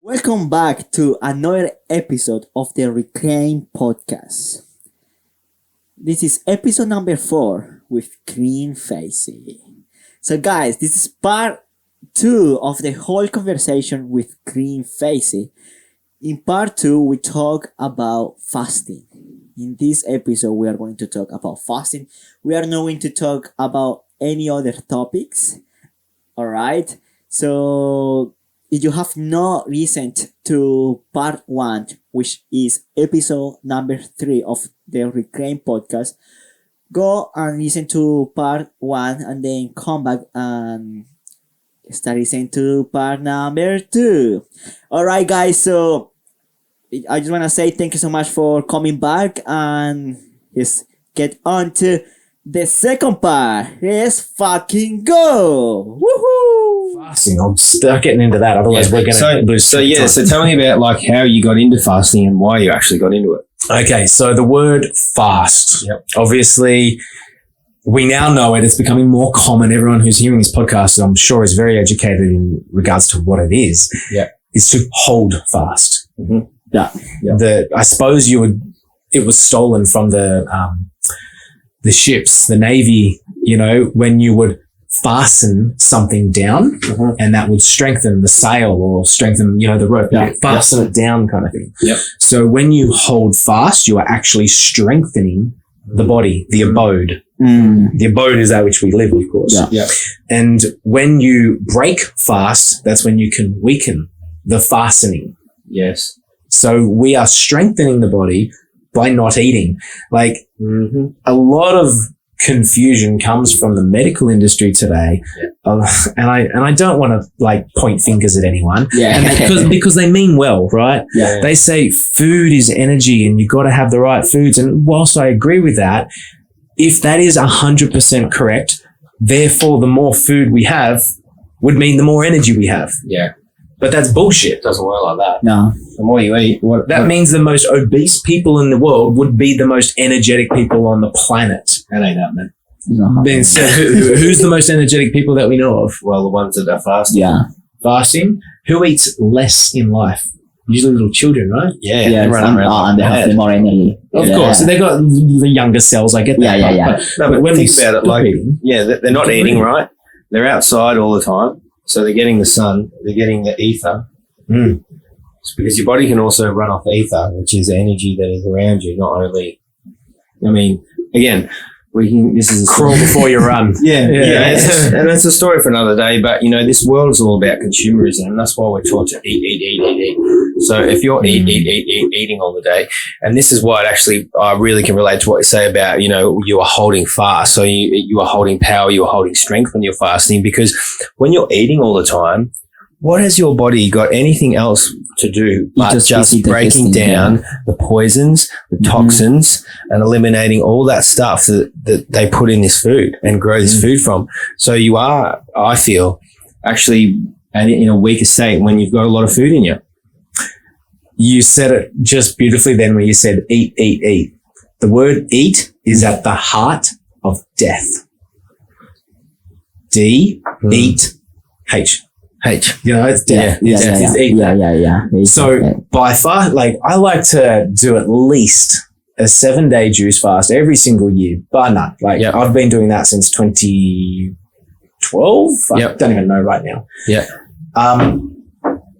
Welcome back to another episode of the Reclaim Podcast. This is episode number 4 with Clint Facey. So guys, this is part 2 of the whole conversation with Clint Facey. In part 2, we talk about fasting. In this episode, we are going to talk about fasting. We are not going to talk about any other topics. Alright? So, if you have not listened to part 1, which is episode number 3 of the Reclaim Podcast, go and listen to part 1 and then come back and start listening to part number 2. Alright guys, so I just want to say thank you so much for coming back and let's get on to the second part. Let's fucking go! Woohoo! Fasting. I'll start getting into that. Otherwise, we're going to lose. So tell me about like how you got into fasting and why you actually got into it. Okay, so the word fast. Yep. Obviously, we now know it. It's becoming more common. Everyone who's hearing this podcast, I'm sure, is very educated in regards to what it is. Yeah. Is to hold fast. Mm-hmm. Yeah. I suppose it was stolen from the ships, the Navy, when you would fasten something down and that would strengthen the sail or strengthen, the rope. Yeah. Fasten it down kind of thing. Yep. So when you hold fast, you are actually strengthening the body, the abode. The abode is that which we live, of course. Yeah. Yeah. And when you break fast, that's when you can weaken the fastening. Yes. So we are strengthening the body by not eating. Like a lot of confusion comes from the medical industry today. Yeah. And I don't want to point fingers at anyone. Yeah. And because they mean well, right? Yeah. They say food is energy and you got to have the right foods. And whilst I agree with that, if that is 100% correct, therefore the more food we have would mean the more energy we have. Yeah. But that's bullshit. It doesn't work like that. No. The more you eat, that means the most obese people in the world would be the most energetic people on the planet. That ain't happening. No. Being said, who's the most energetic people that we know of? Well, the ones that are fasting. Yeah. Fasting. Who eats less in life? Usually little children, right? Yeah. Yeah. And they have more energy. Of course. They got the younger cells. I get that. Yeah. But when think about it, they're not eating, right? They're outside all the time. So they're getting the sun, they're getting the ether. It's because your body can also run off ether, which is the energy that is around you, not only, again, this is crawl before you run. Yeah. And that's a story for another day, but this world is all about consumerism, and that's why we're taught to eat. So if you're eating all the day, and this is what actually I really can relate to what you say about, you are holding fast. So you are holding power, you are holding strength when you're fasting, because when you're eating all the time, what has your body got anything else to do but just breaking down the poisons, the toxins, and eliminating all that stuff that they put in this food and grow this food from. So you are, I feel, actually in a weaker state when you've got a lot of food in you. You said it just beautifully then when you said eat, eat, eat. The word eat is at the heart of death. D, eat, H. It's death. It's eat. Yeah. So by far, I like to do at least a 7-day juice fast every single year, bar none. I've been doing that since 2012. I don't even know right now. Yeah.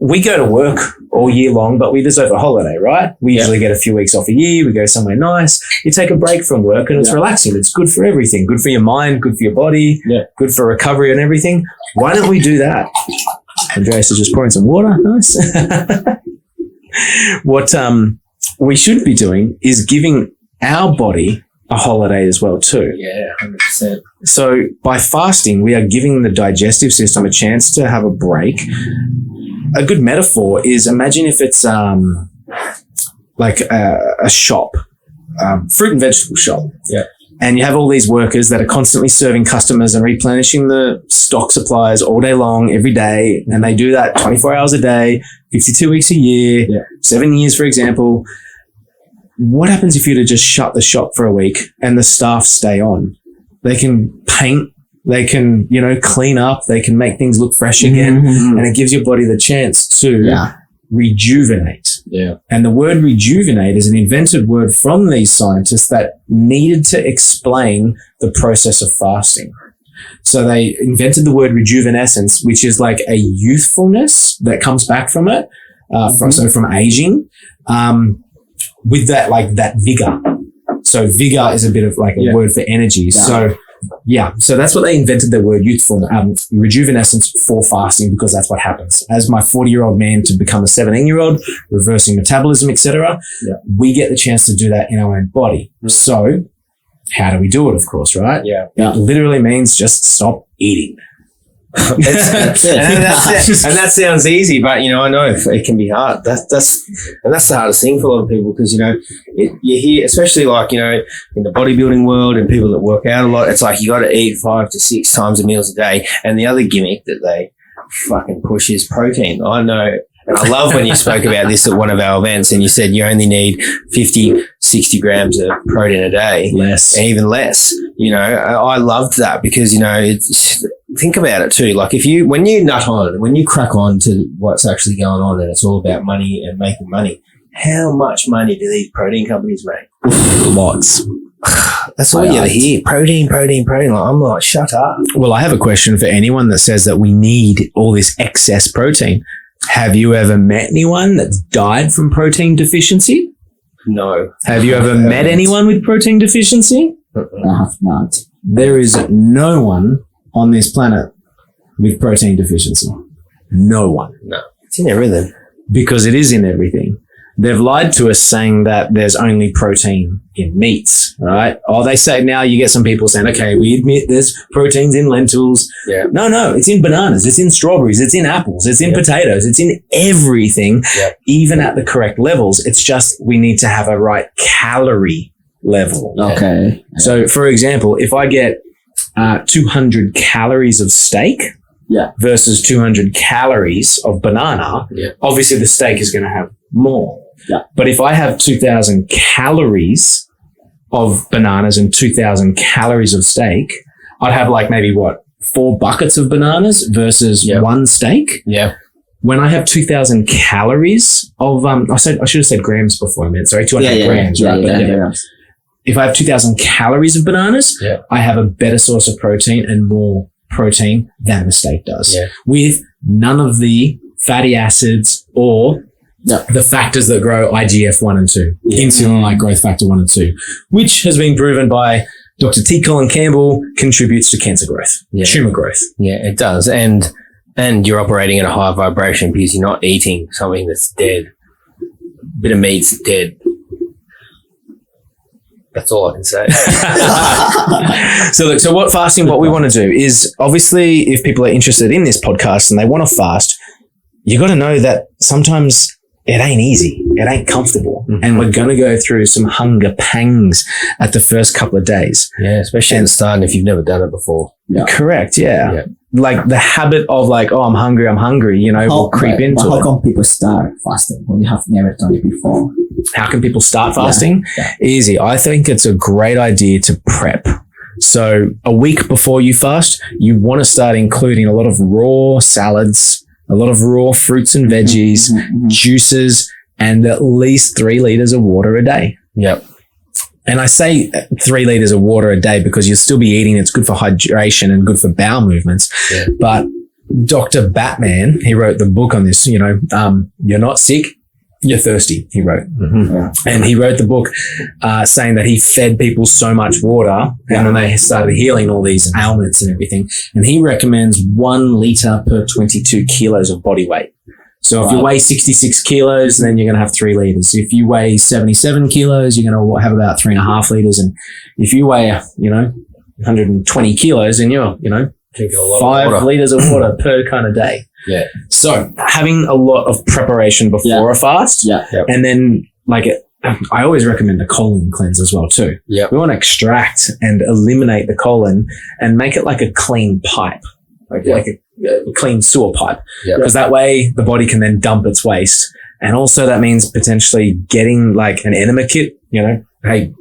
We go to work all year long, but we deserve a holiday, right? We usually get a few weeks off a year. We go somewhere nice. You take a break from work and it's relaxing. It's good for everything. Good for your mind, good for your body, good for recovery and everything. Why don't we do that? Andreas is just pouring some water. Nice. What we should be doing is giving our body a holiday as well too. Yeah, 100%. So by fasting, we are giving the digestive system a chance to have a break. A good metaphor is, imagine if it's like a shop, fruit and vegetable shop. Yeah. And you have all these workers that are constantly serving customers and replenishing the stock supplies all day long, every day. And they do that 24 hours a day, 52 weeks a year, 7 years, for example. What happens if you were to just shut the shop for a week and the staff stay on? They can paint, they can, clean up, they can make things look fresh again. And it gives your body the chance to rejuvenate. Yeah. And the word rejuvenate is an invented word from these scientists that needed to explain the process of fasting. So they invented the word rejuvenescence, which is like a youthfulness that comes back from it, from aging, with that, like that vigor. So vigor is a bit of like a word for energy. Yeah. So that's what they invented the word youthful, rejuvenescence for fasting, because that's what happens. As my 40-year-old man to become a 17-year-old, reversing metabolism, etc. We get the chance to do that in our own body. So how do we do it? Of course, right? Yeah. It literally means just stop eating. That's it. And that sounds easy, but I know it can be hard. That's the hardest thing for a lot of people, because you hear, especially like in the bodybuilding world and people that work out a lot, it's like you got to eat 5 to 6 times a meals a day. And the other gimmick that they fucking push is protein. I know. And I love when you spoke about this at one of our events and you said you only need 50, 60 grams of protein a day. Less. Even less. I loved that because, think about it too. Like when you crack on to what's actually going on and it's all about money and making money, how much money do these protein companies make? Lots. That's all you hear. Protein. Like, I'm like, shut up. Well, I have a question for anyone that says that we need all this excess protein. Have you ever met anyone that's died from protein deficiency? No. Have you ever met anyone with protein deficiency? I have not. There is no one on this planet with protein deficiency. No one. No. It's in everything. Because it is in everything. They've lied to us saying that there's only protein in meats, right? Oh, they say now you get some people saying, okay, we admit there's proteins in lentils. Yeah. No, it's in bananas, it's in strawberries, it's in apples, it's in potatoes, it's in everything, even at the correct levels. It's just we need to have a right calorie level. Okay. So, for example, if I get 200 calories of steak versus 200 calories of banana, obviously the steak is going to have more. Yeah. But if I have 2,000 calories of bananas and 2,000 calories of steak, I'd have like maybe 4 buckets of bananas versus 1 steak. Yeah. When I have 2,000 calories of, I should have said grams before I meant, sorry, 200 grams, right? But if I have 2,000 calories of bananas, I have a better source of protein and more protein than the steak does, with none of the fatty acids or the factors that grow IGF-1 and 2, insulin-like growth factor 1 and 2, which has been proven by Dr. T. Colin Campbell contributes to cancer growth, tumor growth. Yeah, it does. And you're operating at a high vibration because you're not eating something that's dead. A bit of meat's dead. That's all I can say. So what we want to do is, obviously, if people are interested in this podcast and they want to fast, you got to know that sometimes it ain't easy. It ain't comfortable. Mm-hmm. And we're going to go through some hunger pangs at the first couple of days. Yeah, especially at the start and if you've never done it before. Yeah. Correct, yeah. Like the habit of like, oh, I'm hungry, will creep into it. How come people start fasting when you have never done it before? How can people start fasting? Easy. I think it's a great idea to prep. So a week before you fast, you want to start including a lot of raw salads, a lot of raw fruits and veggies, juices, and at least 3 liters of water a day. Yep. And I say 3 liters of water a day because you'll still be eating. It's good for hydration and good for bowel movements. Yeah. But Dr. Batman, he wrote the book on this, you're not sick, you're thirsty, he wrote. And he wrote the book saying that he fed people so much water and then they started healing all these ailments and everything. And he recommends 1 liter per 22 kilos of body weight. So if you weigh 66 kilos, then you're going to have 3 liters. If you weigh 77 kilos, you're going to have about 3.5 liters. And if you weigh, 120 kilos, then you're, 5 liters of water per kind of day. Yeah. So having a lot of preparation before a fast. Yeah. And then I always recommend a colon cleanse as well too. Yeah. We want to extract and eliminate the colon and make it like a clean pipe, like a clean sewer pipe. Because that way the body can then dump its waste. And also that means potentially getting like an enema kit, hey,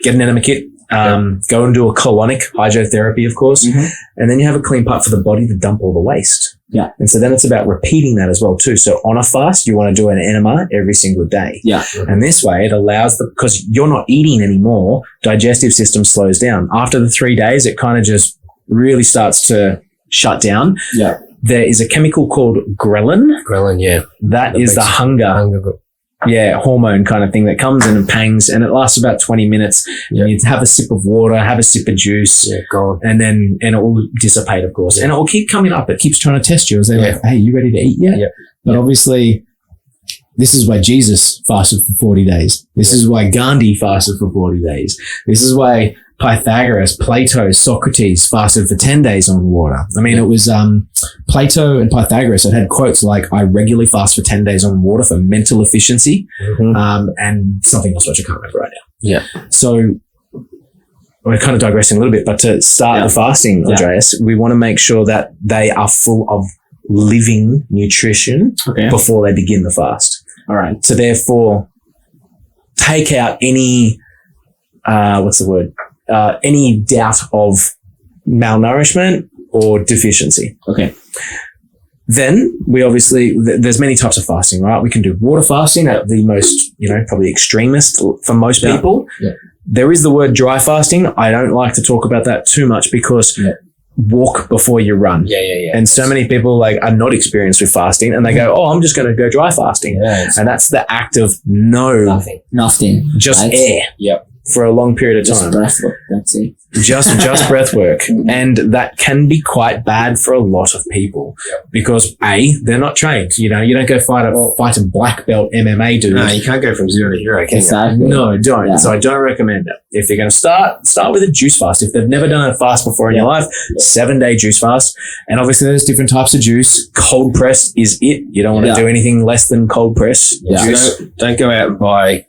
get an enema kit. Go and do a colonic hydrotherapy, of course. And then you have a clean pipe for the body to dump all the waste. Yeah. And so then it's about repeating that as well too. So on a fast, you want to do an enema every single day. Yeah. And this way it allows because you're not eating anymore, digestive system slows down. After the 3 days, it kind of just really starts to shut down. Yeah. There is a chemical called ghrelin. Ghrelin, yeah. That is the hunger hormone kind of thing that comes in and pangs, and it lasts about 20 minutes. Yeah. You have a sip of water, have a sip of juice, and it will dissipate, of course. And it will keep coming up. It keeps trying to test you. As they're like, hey, you ready to eat yet? Yeah. But obviously, this is why Jesus fasted for 40 days. This is why Gandhi fasted for 40 days. This is why Pythagoras, Plato, Socrates fasted for 10 days on water. I mean, it was Plato and Pythagoras that had quotes like, I regularly fast for 10 days on water for mental efficiency, and something else which I can't remember right now. Yeah. So we're kind of digressing a little bit, but to start the fasting, Andreas, we want to make sure that they are full of living nutrition before they begin the fast. All right. So therefore, take out any, any doubt of malnourishment or deficiency. Okay. Then we obviously, there's many types of fasting, right? We can do water fasting at the most, probably extremist for most people. Yeah. There is the word dry fasting. I don't like to talk about that too much because walk before you run. Yeah. And so many people are not experienced with fasting and they go, oh, I'm just going to go dry fasting. Yeah, and that's the act of nothing. Just right? air. Yep. For a long period of Just time. breath work. That's it. Just breath work. And that can be quite bad for a lot of people because they're not trained. You don't go fight a black belt MMA dude. No, you can't go from 0 to hero, can you? Exactly. No, don't. Yeah. So I don't recommend it. If you're going to start with a juice fast. If they've never done a fast before in your life, 7-day juice fast. And obviously there's different types of juice. Cold pressed is it. You don't want to do anything less than cold press juice. So don't go out and buy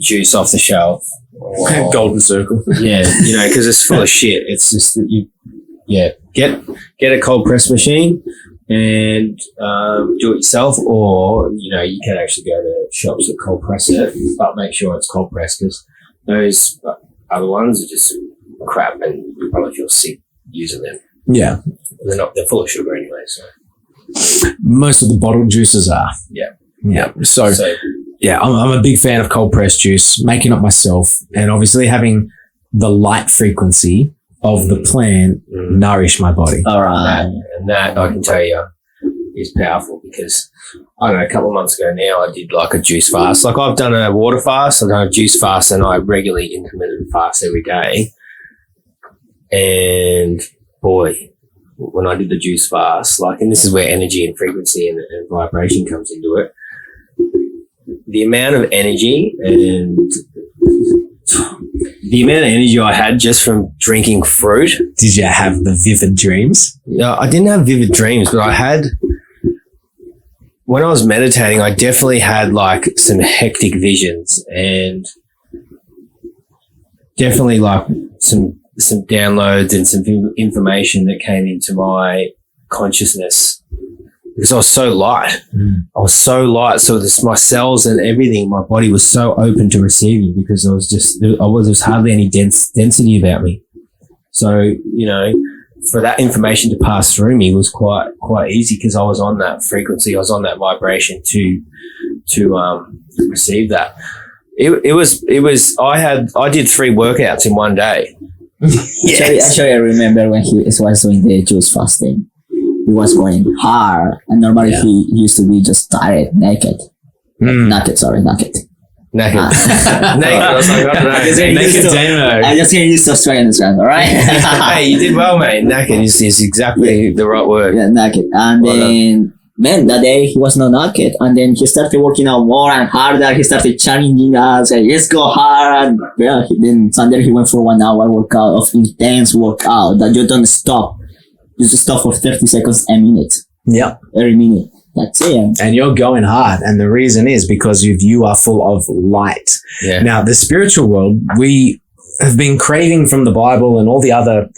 juice off the shelf. Golden circle. Yeah, because it's full of shit. It's just that get a cold press machine and do it yourself, or you can actually go to shops that cold press it, but make sure it's cold pressed because those other ones are just crap and you probably feel sick using them. Yeah, they're full of sugar anyway. So most of the bottled juices are. Yeah. So I'm a big fan of cold pressed juice, making it myself, and obviously having the light frequency of the plant nourish my body. All right. And that I can tell you is powerful because I don't know, a couple of months ago now I did a juice fast. I've done a water fast, I've done a juice fast, and I regularly intermittent fast every day. And boy, when I did the juice fast, and this is where energy and frequency and vibration comes into it. The amount of energy I had just from drinking fruit. Did you have the vivid dreams? Yeah, I didn't have vivid dreams, but when I was meditating, I definitely had some hectic visions and definitely some downloads and some information that came into my consciousness. Because I was so light. I was so light. So my cells and everything, my body was so open to receiving because there was hardly any density about me. So, for that information to pass through me was quite easy because I was on that frequency. I was on that vibration to receive that. I did 3 workouts in one day. Yes. Actually, I remember when he was doing the juice fasting. He was going hard, and normally he used to be just tired, naked. Naked. Naked. I was like, naked Damo. I'm just getting used to Australian, all right? Hey, you did well, mate. Naked is exactly the right word. Yeah, naked. And then, that day he was not naked, and then he started working out more and harder. He started challenging us, like, let's go hard. Then Sunday he went for 1 hour workout of intense workout that you don't stop. You just stop for 30 seconds a minute. Yep. Every minute. That's it. And you're going hard. And the reason is because you are full of light. Yeah. Now, the spiritual world, we have been craving from the Bible and all the other,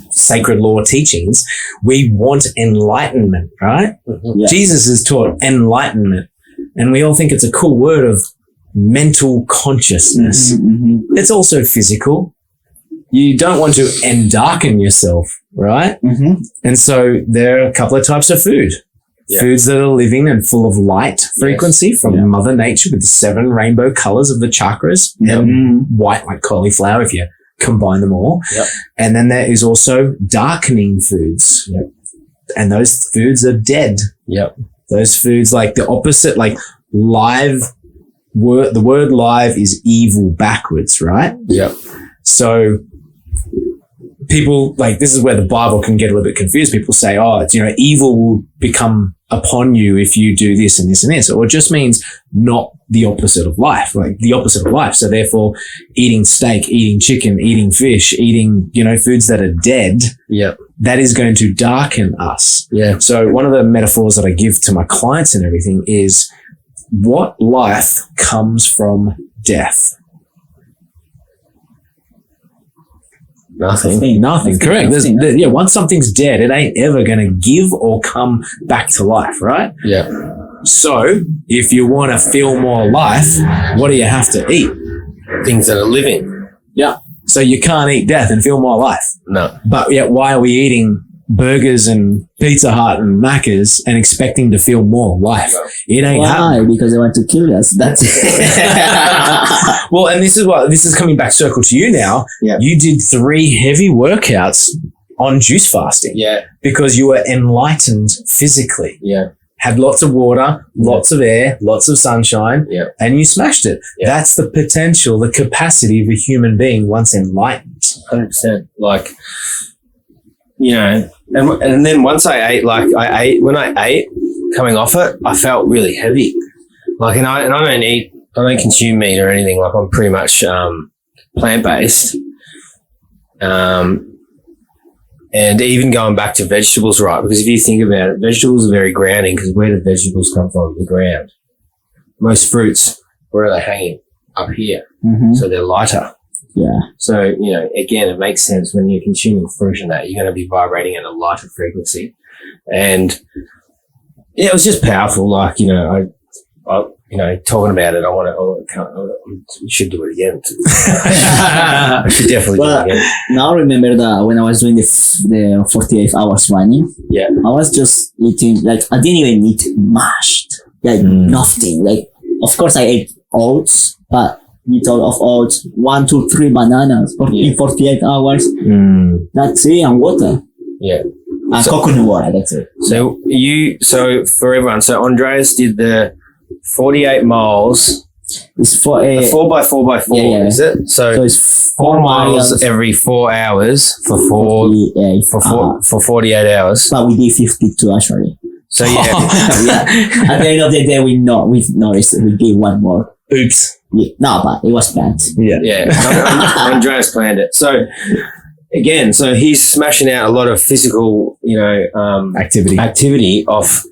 sacred law teachings. We want enlightenment, right? Mm-hmm. Yeah. Jesus has taught enlightenment. And we all think it's a cool word of mental consciousness. Mm-hmm. It's also physical. you don't want to endarken yourself, right? Mm-hmm. And so there are a couple of types of food. Yeah. Foods that are living and full of light frequency from Mother Nature with the 7 rainbow colors of the chakras. White like cauliflower if you combine them all. Yep. And then there is also darkening foods. Yep. And those foods are dead. Yep. Those foods, like the opposite, like the word live is evil backwards, right? Yep. So people, like, this is where the Bible can get a little bit confused. People say, oh, it's, evil will become upon you if you do this and this and this. Or it just means not the opposite of life, like the opposite of life. So therefore, eating steak, eating chicken, eating fish, eating, foods that are dead, that is going to darken us. Yeah. So one of the metaphors that I give to my clients and everything is, what life comes from death? Nothing. Correct. Once something's dead, it ain't ever going to give or come back to life, right? Yeah. So if you want to feel more life, what do you have to eat? Things that are living. Yeah. So you can't eat death and feel more life. No. But yet, why are we eating burgers and Pizza Hut and Macca's and expecting to feel more life? It ain't happening. Because they want to kill us. That's it. Well, and this is coming back circle to you now. Yeah. You did 3 heavy workouts on juice fasting. Yeah. Because you were enlightened physically. Yeah. Had lots of water, lots of air, lots of sunshine, and you smashed it. Yeah. That's the potential, the capacity of a human being once enlightened. 100%. Like, and then once I ate, when I ate, coming off it, I felt really heavy. Like, and I don't consume meat or anything. Like, I'm pretty much plant-based. And even going back to vegetables, right? Because if you think about it, vegetables are very grounding, because where do vegetables come from? The ground. Most fruits, where are they hanging? Up here. Mm-hmm. So they're lighter. Yeah. So, again, it makes sense when you're consuming fruit and that, you're going to be vibrating at a lighter frequency. And it was just powerful. Like, I talking about it, I should do it again. I should definitely do it again. Now I remember that when I was doing the 48 hours running, I was just eating, like, I didn't even eat mashed, like nothing. Like, of course I ate oats, but little of oats, 1, 2, 3 bananas in 48 hours. That's it, and water. Yeah. And coconut water, that's it. So for everyone, so Andreas did the 48 miles. It's for a 4x4x4, is it? So it's 4 miles every 4 hours for 48 hours. But we did 52 actually. So At the end of the day, we noticed we did one more. Oops. Yeah. No, but it was planned. Yeah. Andreas planned it. So again, he's smashing out a lot of physical, activity off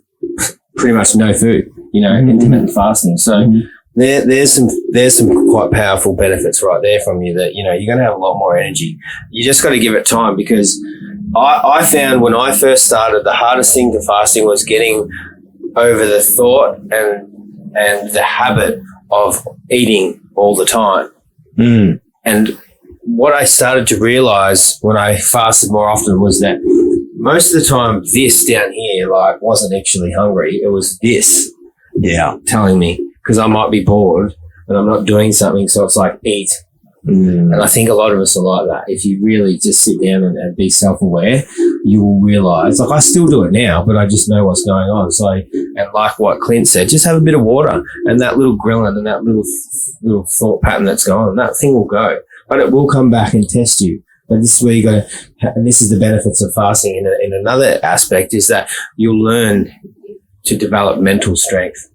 pretty much no food, intermittent fasting. So there's some quite powerful benefits right there from you that, you're going to have a lot more energy. You just got to give it time, because I found when I first started, the hardest thing to fasting was getting over the thought and the habit of eating all the time. And what I started to realize when I fasted more often was that most of the time this down here, like, wasn't actually hungry. It was this telling me, because I might be bored and I'm not doing something. So it's like, eat. And I think a lot of us are like that. If you really just sit down and be self-aware, you will realize, like, I still do it now, but I just know what's going on. So, and like what Clint said, just have a bit of water, and that little ghrelin and that little thought pattern that's going, that thing will go, but it will come back and test you. But this is where you got to, and this is the benefits of fasting in another aspect, is that you'll learn to develop mental strength.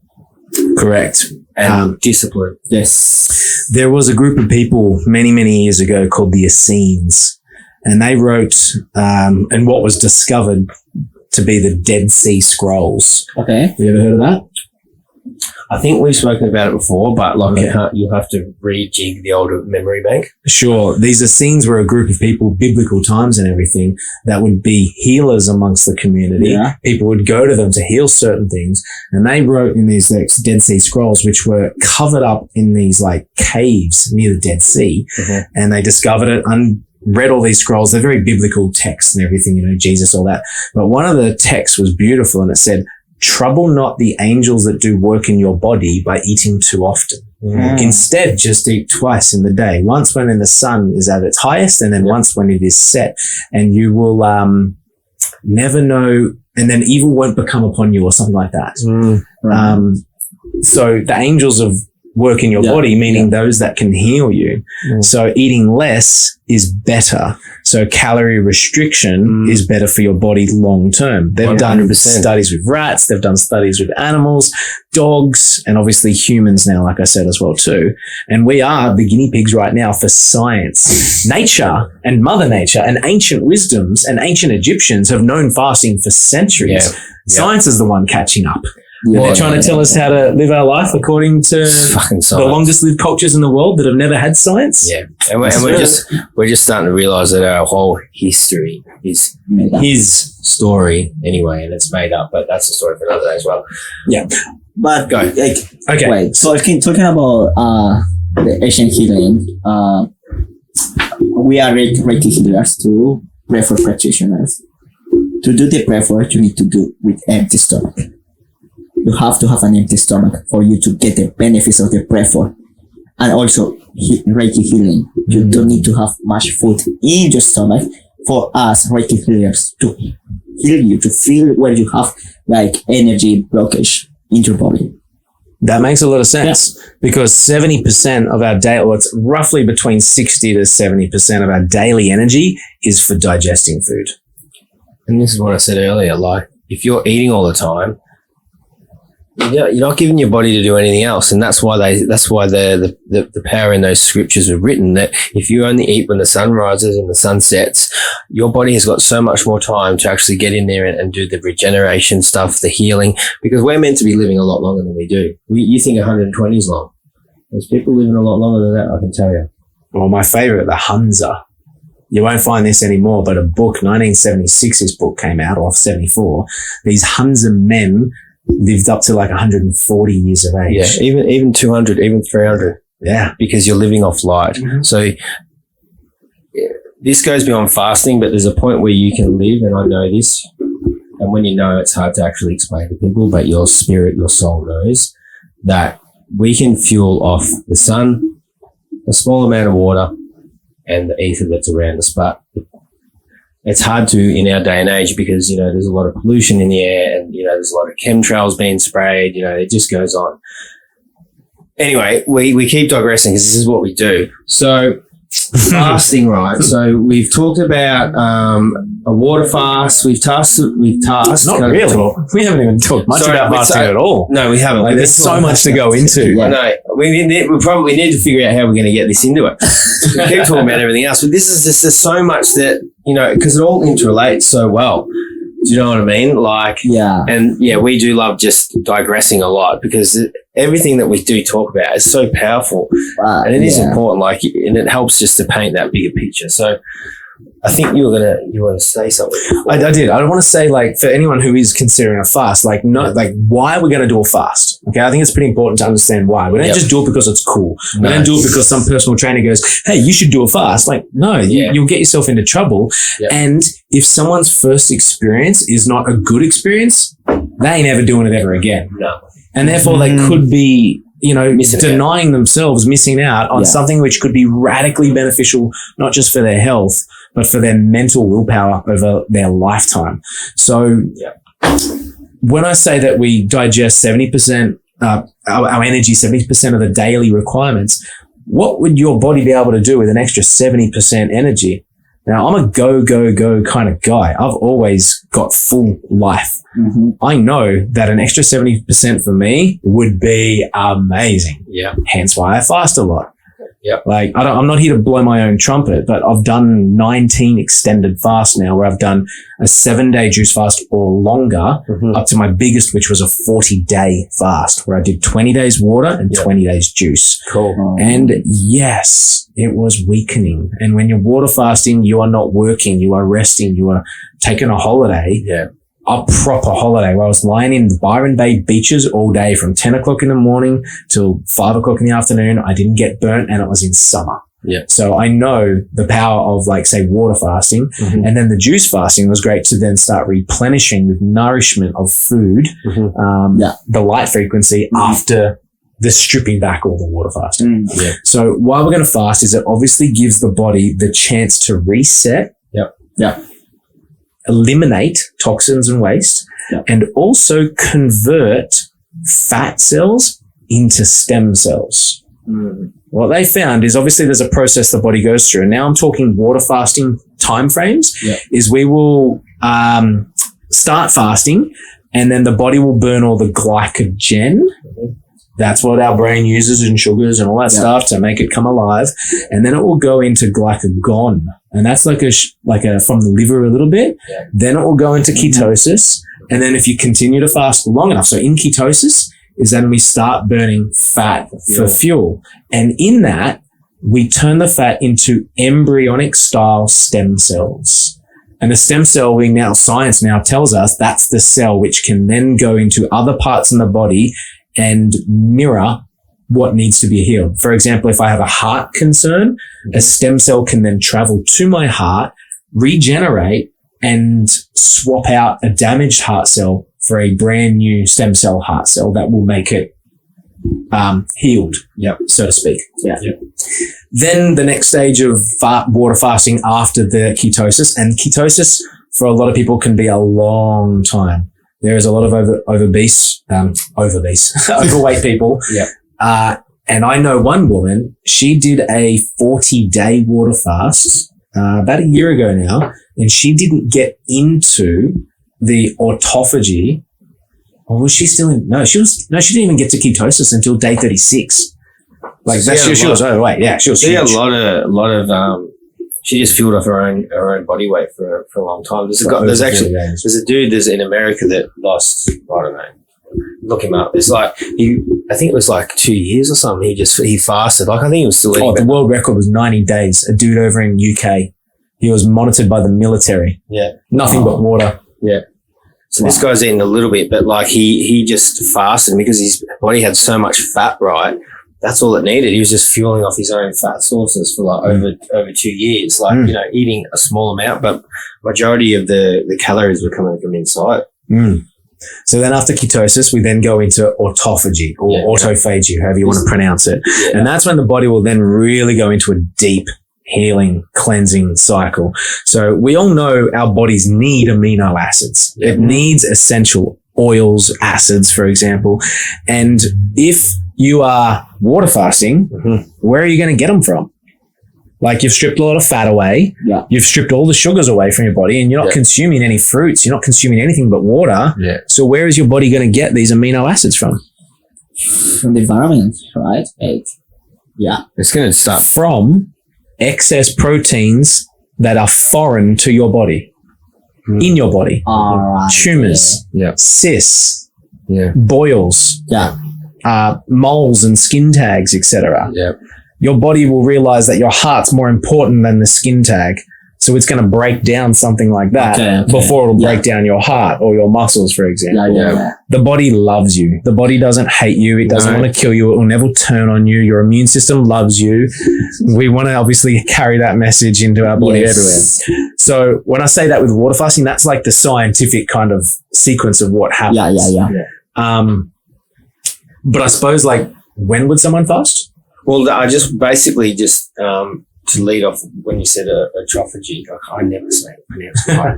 Correct. And discipline. Yes. There was a group of people many, many years ago called the Essenes, and they wrote, and what was discovered to be the Dead Sea Scrolls. Okay. Have you ever heard of that? I think we've spoken about it before, but you'll have to rejig the old memory bank. Sure. These Essenes were a group of people, biblical times and everything, that would be healers amongst the community. Yeah. People would go to them to heal certain things. And they wrote in these Dead Sea Scrolls, which were covered up in these like caves near the Dead Sea. And they discovered it read all these scrolls. They're very biblical texts and everything, you know, Jesus, all that. But one of the texts was beautiful, and it said, "Trouble not the angels that do work in your body by eating too often. Instead, just eat twice in the day, once when the sun is at its highest, and then once when it is set, and you will never know, and then evil won't become upon you," or something like that. So the angels of work in your body, meaning those that can heal you. So eating less is better. So calorie restriction is better for your body long term. They've 100%. Done studies with rats. They've done studies with animals, dogs, and obviously humans now, like I said, as well too. And we are the guinea pigs right now for science. Nature and Mother Nature and ancient wisdoms and ancient Egyptians have known fasting for centuries. Science is the one catching up. They're trying to tell us how to live our life according to the longest lived cultures in the world that have never had science. Yeah. And we're just starting to realize that our whole history is his story anyway, and it's made up, but that's a story for another day as well. Yeah. But go. Okay. Wait, so talking about the Asian healing, we are Reiki healers too, breathwork practitioners. To do the breathwork, you need to do with empty stomach. You have to have an empty stomach for you to get the benefits of the breathwork. And also Reiki healing. You don't need to have much food in your stomach for us Reiki healers to heal you, to feel where you have like energy blockage in your body. That makes a lot of sense because 70% of our day, or it's roughly between 60 to 70% of our daily energy is for digesting food. And this is what I said earlier, like if you're eating all the time, you're not giving your body to do anything else, and that's why the power in those scriptures were written. That if you only eat when the sun rises and the sun sets, your body has got so much more time to actually get in there and do the regeneration stuff, the healing, because we're meant to be living a lot longer than we do. You think 120 is long? There's people living a lot longer than that, I can tell you. Well, my favorite, the Hunza. You won't find this anymore, but a book, 1976's book came out, or 74. These Hunza men lived up to like 140 years of age. Yeah, even 200, even 300. Yeah. Because you're living off light. So this goes beyond fasting, but there's a point where you can live, and I know this, and when you know, it's hard to actually explain to people, but your spirit, your soul knows that we can fuel off the sun, a small amount of water, and the ether that's around us. But it's hard to in our day and age because, you know, there's a lot of pollution in the air, and, you know, there's a lot of chemtrails being sprayed, you know, it just goes on. Anyway, we keep digressing because this is what we do. So fasting, right? So we've talked about a water fast. We've tasked. Not really. We haven't even talked much about fasting at all. No, we haven't. Like, there's so much to go into. I know. We probably need to figure out how we're going to get this into it. We keep talking about everything else, but this is just there's so much that, you know, because it all interrelates so well. Do you know what I mean? Like, and we do love just digressing a lot because everything that we do talk about is so powerful, and it is important. Like, and it helps just to paint that bigger picture. So, I think you want to say something. I did. I want to say, like, for anyone who is considering a fast, like, why are we going to do a fast? Okay, I think it's pretty important to understand why. We don't just do it because it's cool. We don't do it because some personal trainer goes, "Hey, you should do a fast." Like, no, you'll get yourself into trouble. And if someone's first experience is not a good experience, they ain't ever doing it ever again. No. And therefore, they could be, you know, denying themselves, missing out on something which could be radically beneficial, not just for their health, but for their mental willpower over their lifetime. So when I say that we digest 70%, our energy, 70% of the daily requirements, what would your body be able to do with an extra 70% energy? Now, I'm a go kind of guy. I've always got full life. I know that an extra 70% for me would be amazing. Yeah. Hence why I fast a lot. Yep. Like, I'm not here to blow my own trumpet, but I've done 19 extended fasts now where I've done a 7-day juice fast or longer, up to my biggest, which was a 40-day fast where I did 20 days water and 20 days juice. Cool. And yes, it was weakening. And when you're water fasting, you are not working, you are resting, you are taking a holiday. Yeah. A proper holiday where I was lying in the Byron Bay beaches all day from 10 o'clock in the morning till 5 o'clock in the afternoon. I didn't get burnt, and it was in summer. Yeah. So I know the power of, like, say, water fasting, and then the juice fasting was great to then start replenishing with nourishment of food, the light frequency after the stripping back all the water fasting. So why we're going to fast is it obviously gives the body the chance to reset, eliminate toxins and waste, and also convert fat cells into stem cells. What they found is obviously there's a process the body goes through. And now I'm talking water fasting timeframes, is we will start fasting and then the body will burn all the glycogen. That's what our brain uses in sugars and all that stuff to make it come alive. And then it will go into glycagon. And that's like a from the liver a little bit. Then it will go into ketosis. And then if you continue to fast long enough, so in ketosis is then we start burning fat for fuel. And in that, we turn the fat into embryonic style stem cells. And the stem cell science now tells us that's the cell which can then go into other parts in the body and mirror what needs to be healed. For example, if I have a heart concern, a stem cell can then travel to my heart, regenerate, and swap out a damaged heart cell for a brand new stem cell heart cell that will make it healed, so to speak. Then the next stage of water fasting after the ketosis, and ketosis for a lot of people can be a long time. There is a lot of overweight people. And I know one woman, she did a 40-day water fast about a year ago now, and she didn't get into the autophagy. Or was she still in? No, she didn't even get to ketosis until day 36. Like that, she was overweight. Yeah, she was. She had a lot of. She just fueled off her own body weight for a long time. There's a dude in America that lost, I don't know, look him up. It's like I think it was like 2 years or something. He fasted. Like I think he was still eating. The world record was 90 days. A dude over in UK. He was monitored by the military. Nothing but water. So this guy's eating a little bit, but like he just fasted because his body had so much fat, right? That's all it needed. He was just fueling off his own fat sources for like over 2 years, like, eating a small amount, but majority of the calories were coming from inside. So then after ketosis, we then go into autophagy or autophagy, however you want to pronounce it. And that's when the body will then really go into a deep healing, cleansing cycle. So we all know our bodies need amino acids. It needs essential oils, acids, for example. And if you are water fasting, where are you going to get them from? Like you've stripped a lot of fat away. You've stripped all the sugars away from your body and you're not consuming any fruits. You're not consuming anything but water. So where is your body going to get these amino acids from? From the environment, right? It's going to start from excess proteins that are foreign to your body, in your body. Tumors, cysts, boils, moles and skin tags, etc. Your body will realize that your heart's more important than the skin tag. So it's going to break down something like that before it'll break down your heart or your muscles, for example. The body loves you. The body doesn't hate you. It doesn't want to kill you. It will never turn on you. Your immune system loves you. We want to obviously carry that message into our body everywhere. So when I say that with water fasting, that's like the scientific kind of sequence of what happens. But I suppose, like, when would someone fast? Well, I just basically to lead off when you said autophagy, I never say it pronounced right,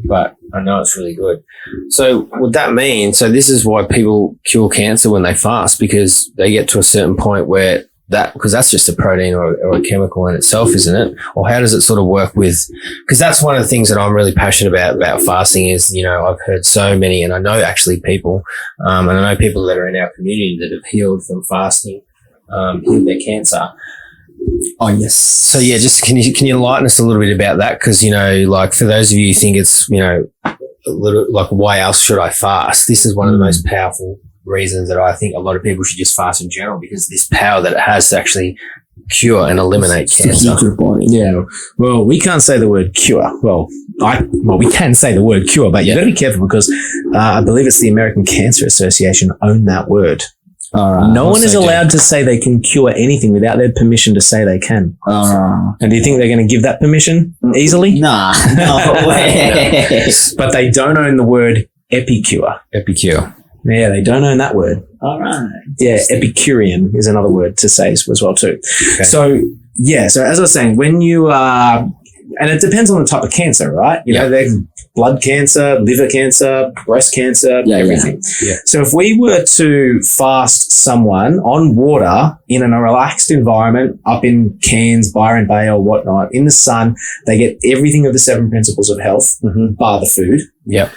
but I know it's really good. So what that means, so this is why people cure cancer when they fast, because they get to a certain point where because that's just a protein or a chemical in itself, isn't it? Or how does it sort of work with, because that's one of the things that I'm really passionate about fasting is, I've heard so many, and I know actually people, and I know people that are in our community that have healed from fasting, healed their cancer. Oh, yes. So yeah, just can you enlighten us a little bit about that? Because, like for those of you who think it's, a little like, why else should I fast? This is one of the most powerful reasons that I think a lot of people should just fast in general, because this power that it has to actually cure and eliminate cancer. Well, we can't say the word cure. Well, we can say the word cure, but you've got to be careful because I believe it's the American Cancer Association own that word. All right. No one is Also do. allowed to say they can cure anything without their permission to say they can. And do you think they're going to give that permission easily? Nah, no way. But they don't own the word epicure. Epicure. Yeah, they don't own that word. All right. Yeah, Epicurean is another word to say as well too. Okay. So as I was saying, when you are, and it depends on the type of cancer, right? You know, there's blood cancer, liver cancer, breast cancer, everything. Yeah. So if we were to fast someone on water in a relaxed environment, up in Cairns, Byron Bay or whatnot, in the sun, they get everything of the 7 principles of health, bar the food. Yep.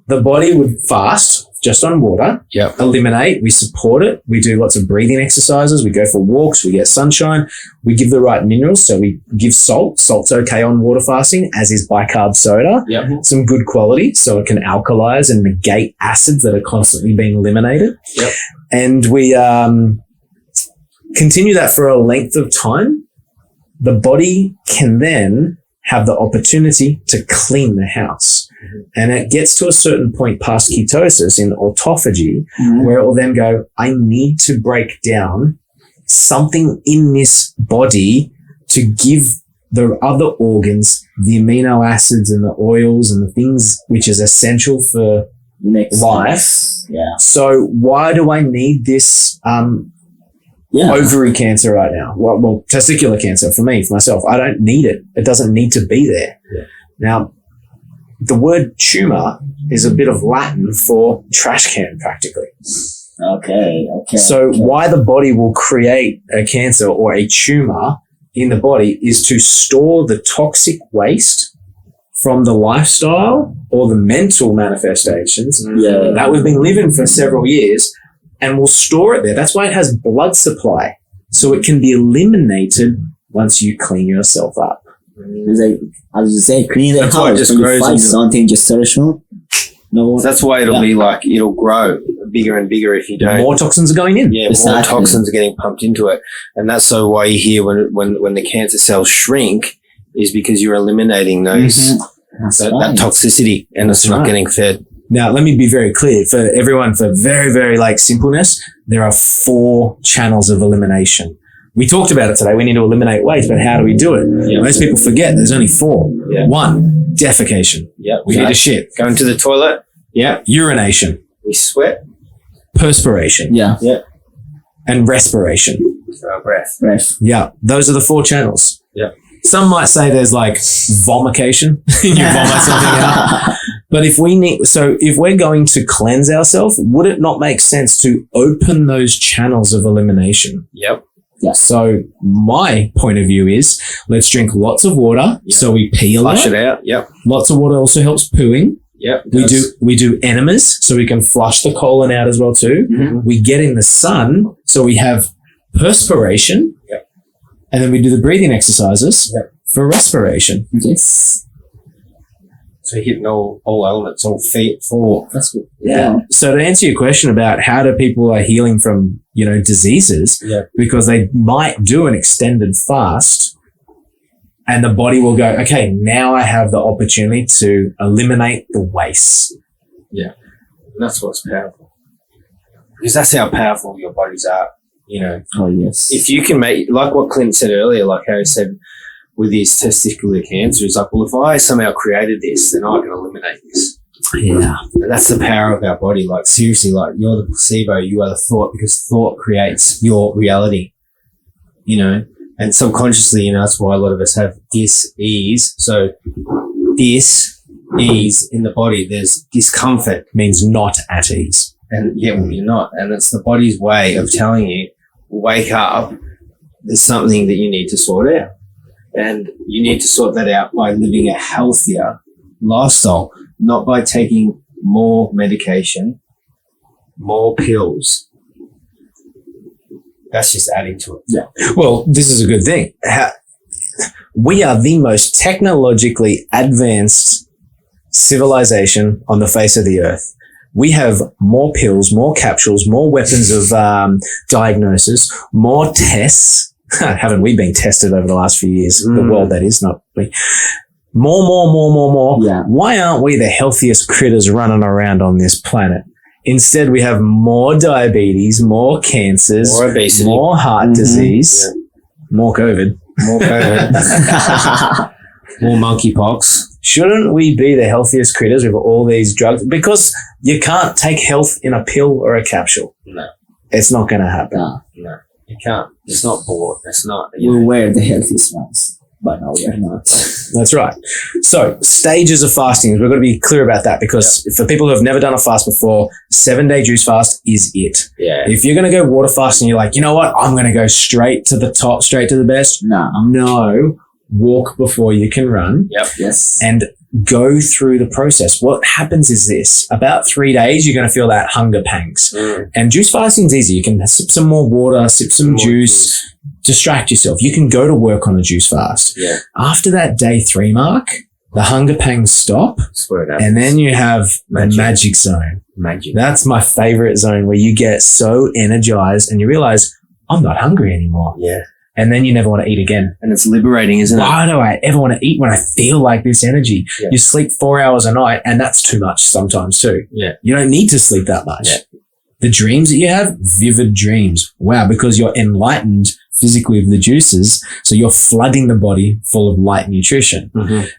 The body would fast just on water, eliminate, we support it, we do lots of breathing exercises, we go for walks, we get sunshine, we give the right minerals, so we give salt's okay on water fasting, as is bicarb soda, some good quality, so it can alkalize and negate acids that are constantly being eliminated. And we continue that for a length of time. The body can then have the opportunity to clean the house. And it gets to a certain point past ketosis in autophagy where it will then go, I need to break down something in this body to give the other organs the amino acids and the oils and the things which is essential for life. Yeah. So why do I need this ovary cancer right now? Well, testicular cancer for myself. I don't need it. It doesn't need to be there. Now, the word tumor is a bit of Latin for trash can, practically. Okay. So why the body will create a cancer or a tumor in the body is to store the toxic waste from the lifestyle or the mental manifestations that we've been living for several years, and we'll store it there. That's why it has blood supply, so it can be eliminated once you clean yourself up. It's like, I was just saying, clean the That's why it house. just When you grows find into- something, just search no. So that's why it'll be like, it'll grow bigger and bigger if you don't. More toxins are going in. Yeah, Exactly. more toxins are getting pumped into it. And that's so why you hear when the cancer cells shrink is because you're eliminating those that toxicity, and it's not getting fed. Now, let me be very clear for everyone, for very, very simpleness, there are 4 channels of elimination. We talked about it today. We need to eliminate waste, but how do we do it? Most people forget there's only 4. 1, defecation. We need to shit. Going to the toilet. Urination. We sweat. Perspiration. And respiration. Our breath. Those are the 4 channels. Some might say there's like vomication. You vomit something out. But if we're going to cleanse ourselves, would it not make sense to open those channels of elimination? So my point of view is let's drink lots of water so we pee a lot. Flush it out. Lots of water also helps pooing. We do enemas so we can flush the colon out as well too. We get in the sun so we have perspiration. And then we do the breathing exercises for respiration. So hitting all elements, all 4. That's good. So to answer your question about how do people are healing from, diseases, because they might do an extended fast and the body will go, okay, now I have the opportunity to eliminate the waste. And that's what's powerful. Because that's how powerful your bodies are, Oh, yes. If you can make, like what Clint said earlier, like Harry said with his testicular cancer, he's like, well, if I somehow created this, then I can eliminate this. And that's the power of our body. Like, seriously, like, you're the placebo, you are the thought, because thought creates your reality, and subconsciously, that's why a lot of us have dis-ease. So dis-ease in the body, there's discomfort. Means not at ease. And well, you're not. And it's the body's way of telling you, wake up, there's something that you need to sort out. And you need to sort that out by living a healthier lifestyle, not by taking more medication, more pills. That's just adding to it. Well, this is a good thing. We are the most technologically advanced civilization on the face of the earth. We have more pills, more capsules, more weapons of diagnosis, more tests. Haven't we been tested over the last few years? The world, that is, not we. More. Yeah. Why aren't we the healthiest critters running around on this planet? Instead, we have more diabetes, more cancers, More obesity. more heart disease, more COVID. More COVID. More monkeypox. Shouldn't we be the healthiest critters with all these drugs? Because you can't take health in a pill or a capsule. No. It's not going to happen. No. You can't. It's not bought. It's not. We were the healthiest ones, but no, we are not. That's right. So stages of fasting, we've got to be clear about that because for people who have never done a fast before, 7-day juice fast is it. Yeah. If you're going to go water fast and you're like, you know what, I'm going to go straight to the top, straight to the best. No. Walk before you can run. Yep. Yes. And go through the process. What happens is this, about 3 days, you're going to feel that hunger pangs. And juice fasting is easy. You can sip some more water, sip some juice, distract yourself. You can go to work on a juice fast. Yeah. After that day 3 mark, the hunger pangs stop. And then you have the magic zone. That's my favorite zone where you get so energized and you realize I'm not hungry anymore. Yeah. And then you never want to eat again. And it's liberating, isn't it? Why do I ever want to eat when I feel like this energy? Yeah. You sleep 4 hours a night and that's too much sometimes too. Yeah. You don't need to sleep that much. Yeah. The dreams that you have, vivid dreams. Wow, because you're enlightened physically with the juices. So you're flooding the body full of light nutrition.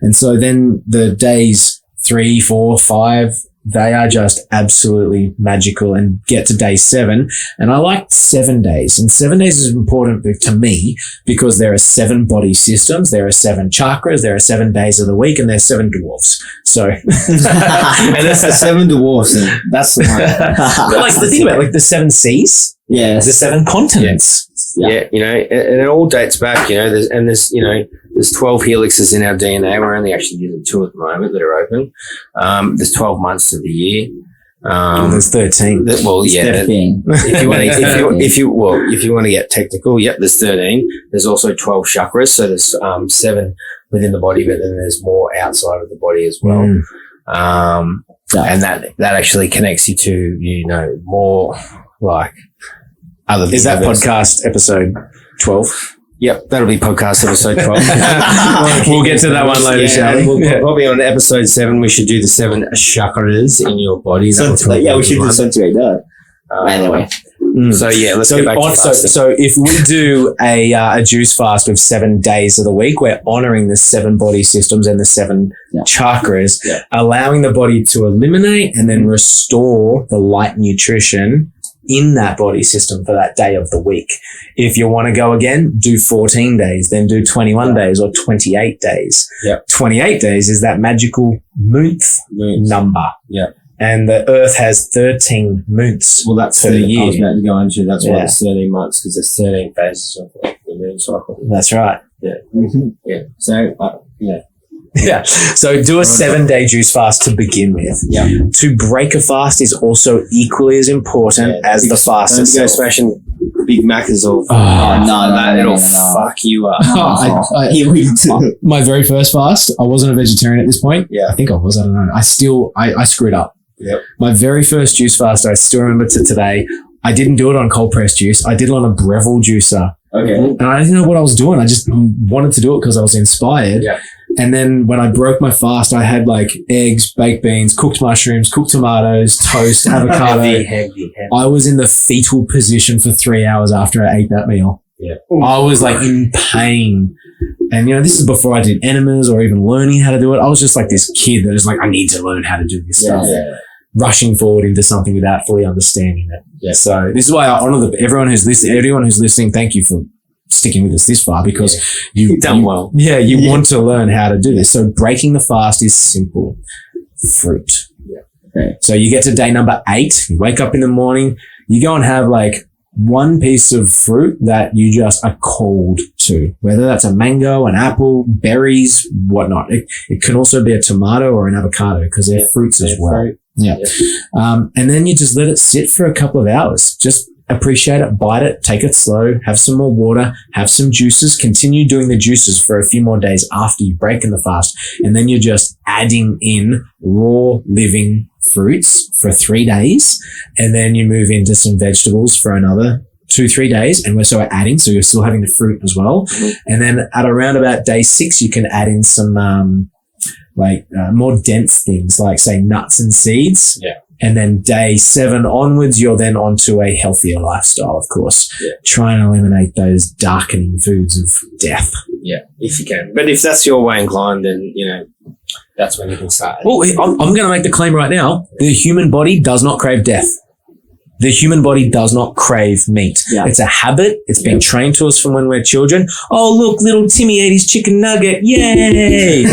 And so then the days 3, 4, 5, they are just absolutely magical and get to day 7. And I like 7 days. And 7 days is important to me because there are 7 body systems. There are 7 chakras. There are 7 days of the week and there's 7 dwarfs. So. And that's the 7 dwarfs. And that's the one. But like the thing about like the 7 seas. Yes. The 7 continents. Yeah, you know, and it all dates back, you know, there's 12 helixes in our DNA. We're only actually using 2 at the moment that are open. There's 12 months of the year. There's 13. Well, yeah. 13. If you want to get technical, there's 13. There's also 12 chakras. So there's 7 within the body, but then there's more outside of the body as well. And that actually connects you to, you know, more like other things. Is that podcast episode 12? Yep, that'll be podcast episode 12. We'll get to that one later, shall we? We'll probably on episode 7, we should do the 7 chakras in your body. We should do something like that. Anyway. So yeah, let's get back to fasting. So if we do a juice fast of 7 days of the week, we're honoring the 7 body systems and the 7 chakras, allowing the body to eliminate and then restore the light nutrition in that body system for that day of the week. If you want to go again, do 14 days, then do 21 days or 28 days. 28 days is that magical month number. And the Earth has 13 moons. Well, that's for the year. I was about to go into that's why there's 13 months because there's 13 phases of the moon cycle. That's right. Yeah. So So do a 7-day juice fast to begin with. To break a fast is also equally as important as the fast Don't itself. go smashing Big Macs or it'll fuck you up. My very first fast, I wasn't a vegetarian at this point. I think I was. I don't know. I screwed up. My very first juice fast, I still remember to today. I didn't do it on cold pressed juice. I did it on a Breville juicer. And I didn't know what I was doing. I just wanted to do it because I was inspired. And then when I broke my fast, I had like eggs, baked beans, cooked mushrooms, cooked tomatoes, toast, avocado. Heavy. I was in the fetal position for 3 hours after I ate that meal. I was like in pain. And, you know, this is before I did enemas or even learning how to do it. I was just like this kid that was like, I need to learn how to do this stuff. Rushing forward into something without fully understanding it. So this is why I honor everyone who's listening. Thank you for sticking with us this far because you've done well. You want to learn how to do this. So breaking the fast is simple. Fruit. So you get to day number 8, you wake up in the morning, you go and have like one piece of fruit that you just are called to, whether that's a mango, an apple, berries, whatnot. It can also be a tomato or an avocado because they're fruits as well. And then you just let it sit for a couple of hours. Just appreciate it, bite it, take it slow, have some more water, have some juices, continue doing the juices for a few more days after you break in the fast. And then you're just adding in raw living fruits for 3 days. And then you move into some vegetables for another 2-3 days. And we're adding, so you're still having the fruit as well. And then at around about day 6, you can add in some, more dense things like say nuts and seeds. And then day 7 onwards, you're then onto a healthier lifestyle, of course. Yeah. Try and eliminate those darkening foods of death. Yeah, if you can. But if that's your way inclined, then, that's when you can start. Well, I'm going to make the claim right now. The human body does not crave death. The human body does not crave meat. Yeah. It's a habit. It's been trained to us from when we're children. Oh, look, little Timmy ate his chicken nugget. Yay.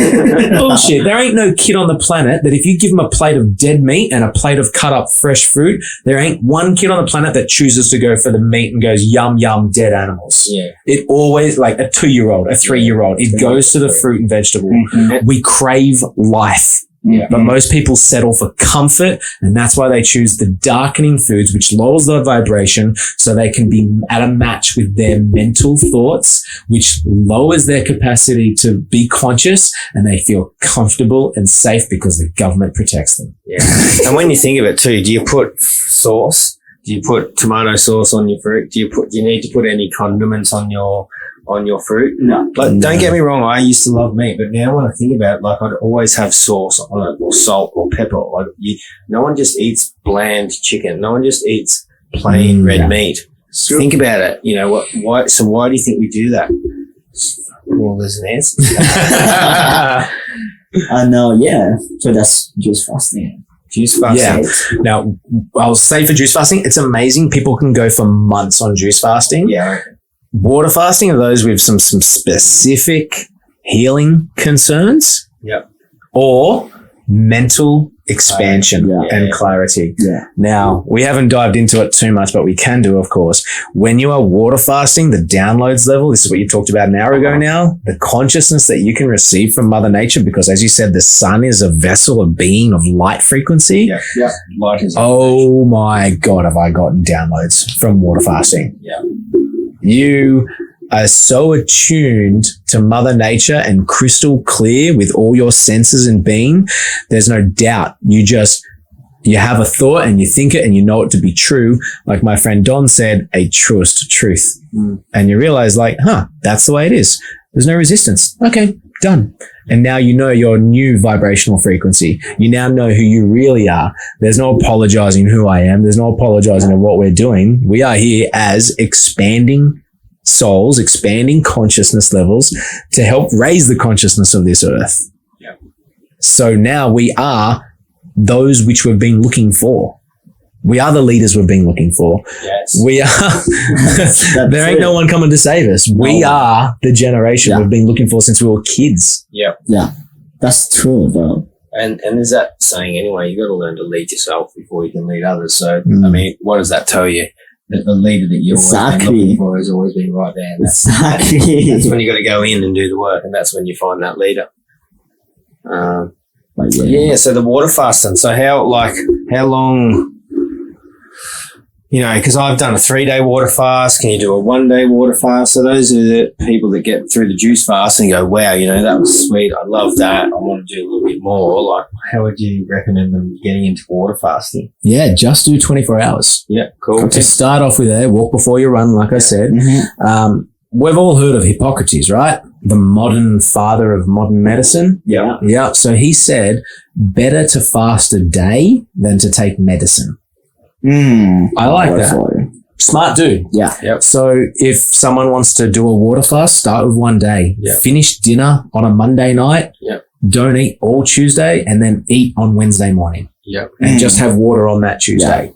Bullshit. There ain't no kid on the planet that if you give him a plate of dead meat and a plate of cut up fresh fruit, there ain't one kid on the planet that chooses to go for the meat and goes, yum, yum, dead animals. Yeah. It always, like a 2-year-old, a 3-year-old, it goes to the fruit and vegetable. Mm-hmm. We crave life. Yeah. But most people settle for comfort, and that's why they choose the darkening foods, which lowers their vibration so they can be at a match with their mental thoughts, which lowers their capacity to be conscious, and they feel comfortable and safe because the government protects them. Yeah. And when you think of it too, do you put sauce? Do you put tomato sauce on your fruit? Do you need to put any condiments on your fruit? No. Like, don't get me wrong, I used to love meat, but now when I think about it, like, I'd always have sauce on it, or salt or pepper. Like, no one just eats bland chicken. No one just eats plain red meat. Sure. Think about it. Why do you think we do that? Well, there's an answer. I know, yeah. So that's juice fasting. Juice fasting. Yeah. Now, I'll say for juice fasting, it's amazing. People can go for months on juice fasting. Yeah. Water fasting are those with some specific healing concerns. Yep. Or mental expansion and clarity. Yeah. Now, we haven't dived into it too much, but we can do, of course. When you are water fasting, the downloads level, this is what you talked about an hour ago now, the consciousness that you can receive from Mother Nature, because as you said, the sun is a vessel, a being of light frequency. Yeah. Yeah. Light is. Oh my God, have I gotten downloads from water fasting. Yeah. You are so attuned to Mother Nature and crystal clear with all your senses and being. There's no doubt. You have a thought and you think it and you know it to be true. Like my friend Don said, a truest truth. And you realize that's the way it is. There's no resistance. Okay, done. And now you know your new vibrational frequency. You now know who you really are. There's no apologizing who I am. There's no apologizing of what we're doing. We are here as expanding souls, expanding consciousness levels to help raise the consciousness of this earth. Yeah. So now we are those which we've been looking for. We are the leaders we've been looking for. Yes. We are. There ain't no one coming to save us. We are the generation we've been looking for since we were kids. Yeah. Yeah. That's true, bro. And there's that saying anyway, you got to learn to lead yourself before you can lead others. So, I mean, what does that tell you? That the leader that you've always been looking for has always been right there. That's when you got to go in and do the work, and that's when you find that leader. So the water fasting. So how long, because I've done a 3-day water fast. Can you do a 1-day water fast? So those are the people that get through the juice fast and go, wow, that was sweet. I love that. I want to do a little bit more. Like, how would you recommend them getting into water fasting? Yeah, just do 24 hours. Yeah, cool. To start off with walk before you run, like I said. Mm-hmm. We've all heard of Hippocrates, right? The modern father of modern medicine. Yeah. Yeah. So he said, better to fast a day than to take medicine. I like that. Smart dude. Yeah. Yep. So if someone wants to do a water fast, start with 1 day. Yep. Finish dinner on a Monday night. Yep. Don't eat all Tuesday and then eat on Wednesday morning. Yep. And just have water on that Tuesday.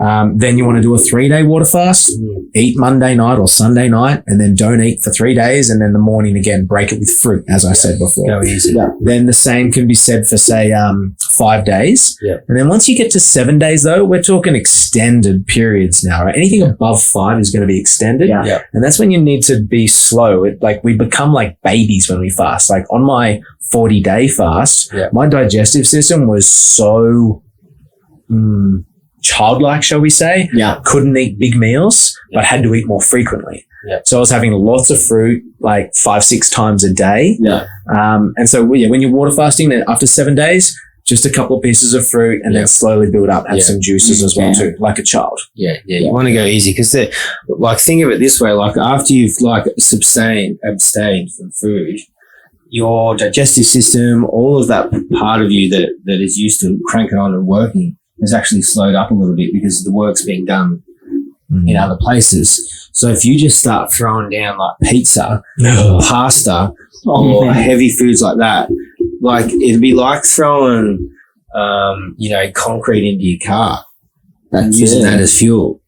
Then you want to do a 3-day water fast, eat Monday night or Sunday night, and then don't eat for 3 days. And then the morning again, break it with fruit, as I said before. Go easy. Yeah. Then the same can be said for, say, 5 days. Yeah. And then once you get to 7 days, though, we're talking extended periods now, right? Anything above 5 is going to be extended. Yeah. Yeah. And that's when you need to be slow. We become like babies when we fast. Like on my 40-day fast, my digestive system was so childlike, shall we say? Yeah. Couldn't eat big meals, but had to eat more frequently. Yeah. So I was having lots of fruit, like 5-6 times a day. Yeah. And so when you're water fasting, then after 7 days, just a couple of pieces of fruit and then slowly build up, have some juices as well too, like a child. Yeah. You want to go easy because think of it this way, like after you've abstained from food, your digestive system, all of that part of you that is used to cranking on and working has actually slowed up a little bit because the work's being done in other places. So if you just start throwing down like pizza or pasta or heavy foods like that, like it'd be like throwing, concrete into your car and using that as fuel.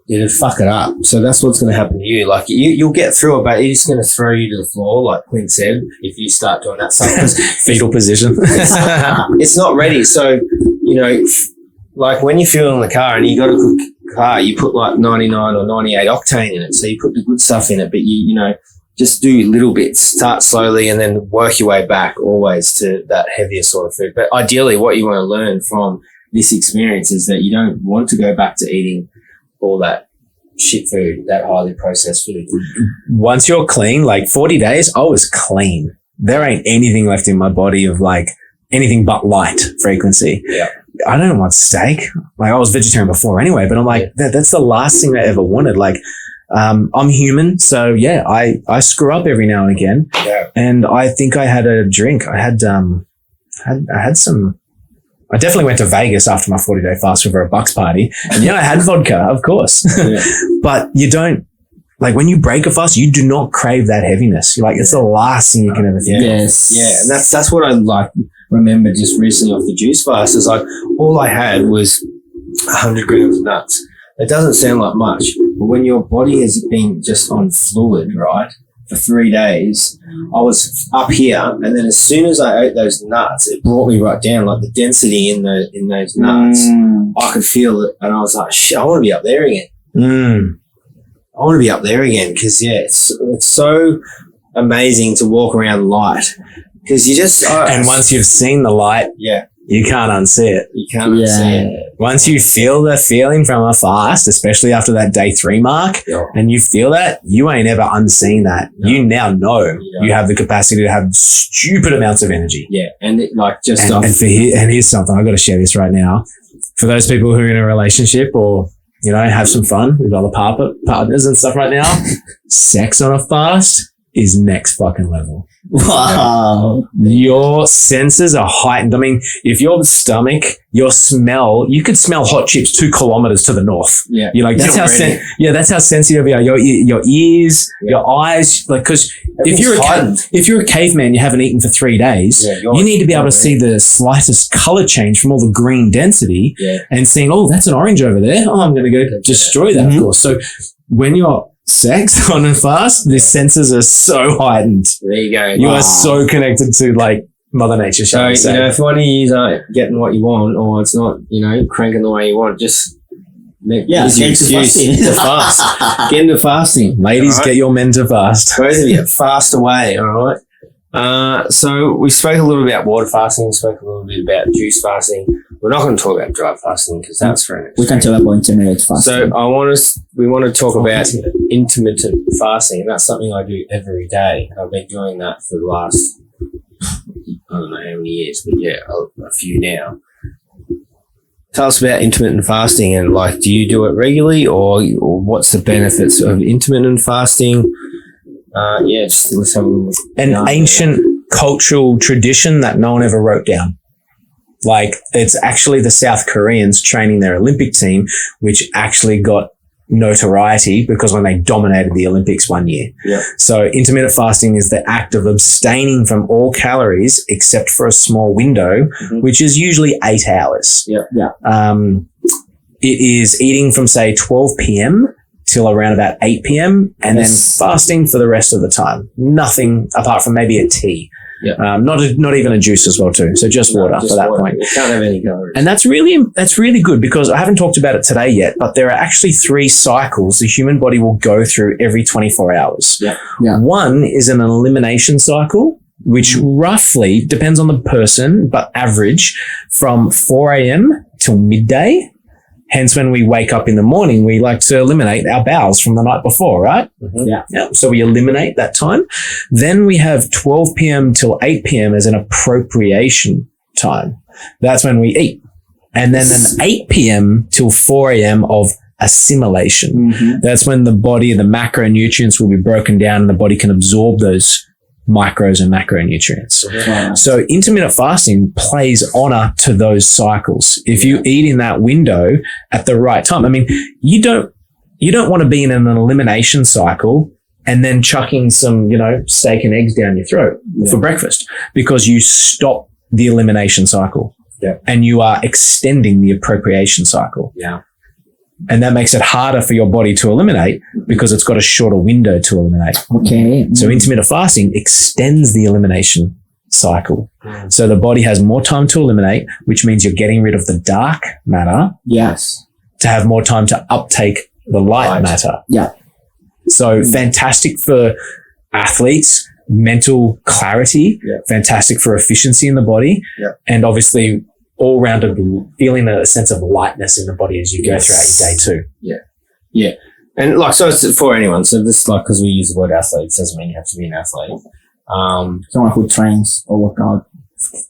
It'd fuck it up. So that's what's going to happen to you. Like you'll get through it, but it's going to throw you to the floor, like Clint said, if you start doing that stuff. Fetal position. It's not ready. So, like when you're fueling the car and you got a good car, you put like 99 or 98 octane in it. So you put the good stuff in it, but you just do little bits, start slowly and then work your way back always to that heavier sort of food. But ideally what you want to learn from this experience is that you don't want to go back to eating all that shit food, that highly processed food. Once you're clean, like 40 days, I was clean. There ain't anything left in my body of like anything but light frequency. Yeah. I don't want steak. Like I was vegetarian before anyway, but I'm like, that's the last thing I ever wanted. Like, I'm human. So yeah, I screw up every now and again. Yeah. And I think I had a drink. I had some, I definitely went to Vegas after my 40-day fast for a Bucks party. And yeah, I had vodka, of course. Yeah. But you don't, like when you break a fast, you do not crave that heaviness. You're like, it's the last thing you can ever think of. Yes. Yeah. And that's what I like remember just recently off the juice fast is like all I had was 100 grams of nuts. It doesn't sound like much, but when your body has been just on fluid, right, for 3 days, I was up here, and then as soon as I ate those nuts, it brought me right down, like the density in those nuts. I could feel it, and I was like, shit, I want to be up there again. I want to be up there again because, yeah, it's so amazing to walk around light because you just... and once you've seen the light, you can't unsee it. You can't unsee it. Once you feel the feeling from a fast, especially after that day 3 mark, and you feel that, you ain't ever unseen that. You now know you have the capacity to have stupid amounts of energy. Yeah, and here's something, I've got to share this right now. For those people who are in a relationship or, have some fun with other partners and stuff right now, sex on a fast is next fucking level. Wow. Your senses are heightened. I mean, if your stomach, your smell, you could smell hot chips 2 kilometers to the north. Yeah. You're like, that's how sensitive you are. Your ears, your eyes, like, cause if you're a caveman, you haven't eaten for 3 days, you need to be able to see the slightest color change from all the green density and seeing, oh, that's an orange over there. Oh, I'm going to go destroy that, of course. So when you're sex on a fast, the senses are so heightened. There you go. You are so connected to like Mother Nature. So, if one of you aren't getting what you want or it's not, cranking the way you want, just get your excuse to fast. Get into fasting. Ladies, get your men to fast. Both of you, fast away, all right? So we spoke a little bit about water fasting, we spoke a little bit about juice fasting. We're not going to talk about dry fasting because that's for next. We can talk about intermittent fasting. So we want to talk about intermittent fasting, and that's something I do every day. I've been doing that for the last, I don't know how many years, but yeah, a few now. Tell us about intermittent fasting and like, do you do it regularly or what's the benefits of intermittent fasting? Just let's have an ancient cultural tradition that no one ever wrote down. Like it's actually the South Koreans training their Olympic team, which actually got notoriety because when they dominated the Olympics one year. Yeah. So intermittent fasting is the act of abstaining from all calories except for a small window, which is usually 8 hours. Yeah. It is eating from say 12 p.m. till around about 8 p.m. and then fasting for the rest of the time. Nothing apart from maybe a tea. Yeah. Not even a juice as well too. So just water for that point. You can't have any calories. And that's really good because I haven't talked about it today yet, but there are actually 3 cycles the human body will go through every 24 hours. Yeah. One is an elimination cycle, which roughly depends on the person, but average from 4 a.m. till midday. Hence, when we wake up in the morning, we like to eliminate our bowels from the night before, right? Yeah. So we eliminate that time. Then we have 12 p.m. till 8 p.m. as an appropriation time. That's when we eat. And then an 8 p.m. till 4 a.m. of assimilation. That's when the body, the macronutrients will be broken down and the body can absorb those micros and macronutrients. Wow. So intermittent fasting plays honor to those cycles. If you eat in that window at the right time, I mean, you don't want to be in an elimination cycle and then chucking some, steak and eggs down your throat for breakfast, because you stop the elimination cycle and you are extending the appropriation cycle. Yeah. And that makes it harder for your body to eliminate because it's got a shorter window to eliminate. Okay. So intermittent fasting extends the elimination cycle. So the body has more time to eliminate, which means you're getting rid of the dark matter Yes. to have more time to uptake the light matter. Yeah. So fantastic for athletes, mental clarity, fantastic for efficiency in the body, and obviously all rounded feeling a sense of lightness in the body as you go throughout your day too. Yeah. And so it's for anyone. So this because we use the word athletes doesn't mean you have to be an athlete. Someone who trains or work out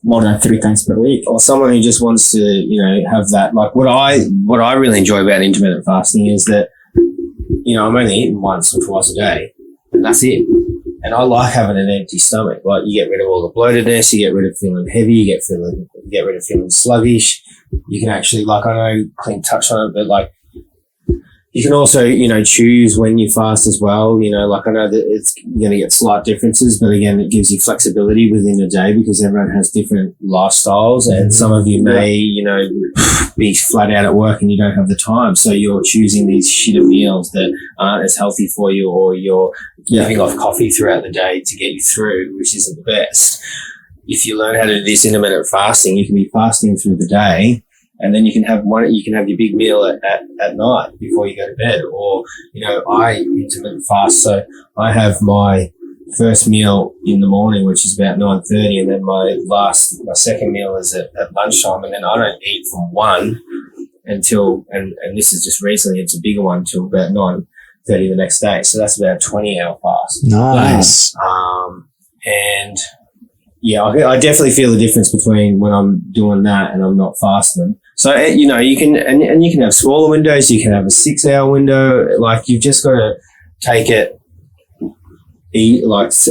more than 3 times per week. Or someone who just wants to, have that. Like what I really enjoy about intermittent fasting is that, I'm only eating once or twice a day and that's it. And I like having an empty stomach. Like you get rid of all the bloatedness, you get rid of feeling heavy, you get rid of feeling sluggish. You can actually, I know Clint touched on it, but you can also, choose when you fast as well. I know that you're going to get slight differences, but again, it gives you flexibility within a day because everyone has different lifestyles and some of you may, be flat out at work and you don't have the time. So you're choosing these shitter meals that aren't as healthy for you, or you're giving off coffee throughout the day to get you through, which isn't the best. If you learn how to do this intermittent fasting, you can be fasting through the day. And then you can have your big meal at night before you go to bed. Or, I intermittent fast. So I have my first meal in the morning, which is about 9:30. And then my second meal is at lunchtime. And then I don't eat from 1 until, and this is just recently, it's a bigger one, until about 9:30 the next day. So that's about a 20-hour fast. Nice. And yeah, I definitely feel the difference between when I'm doing that and I'm not fasting. So, you can, and you can have smaller windows. You can have a 6-hour window. You've just got to take it, eat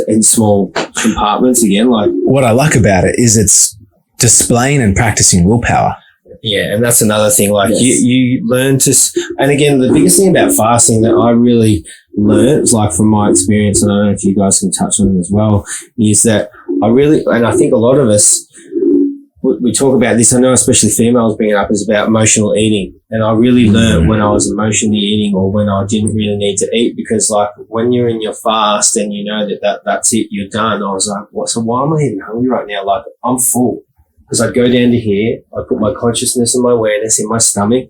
in small compartments again. What I like about it is it's displaying and practicing willpower. Yeah. And that's another thing. You learn to, and again, the biggest thing about fasting that I really learned, from my experience, and I don't know if you guys can touch on it as well, is that and I think a lot of us, we talk about this, I know especially females bring it up, is about emotional eating. And I really learned when I was emotionally eating or when I didn't really need to eat, because when you're in your fast and you know that's it, you're done. I was like, what? So why am I even hungry right now? I'm full. Because I'd go down to here, I'd put my consciousness and my awareness in my stomach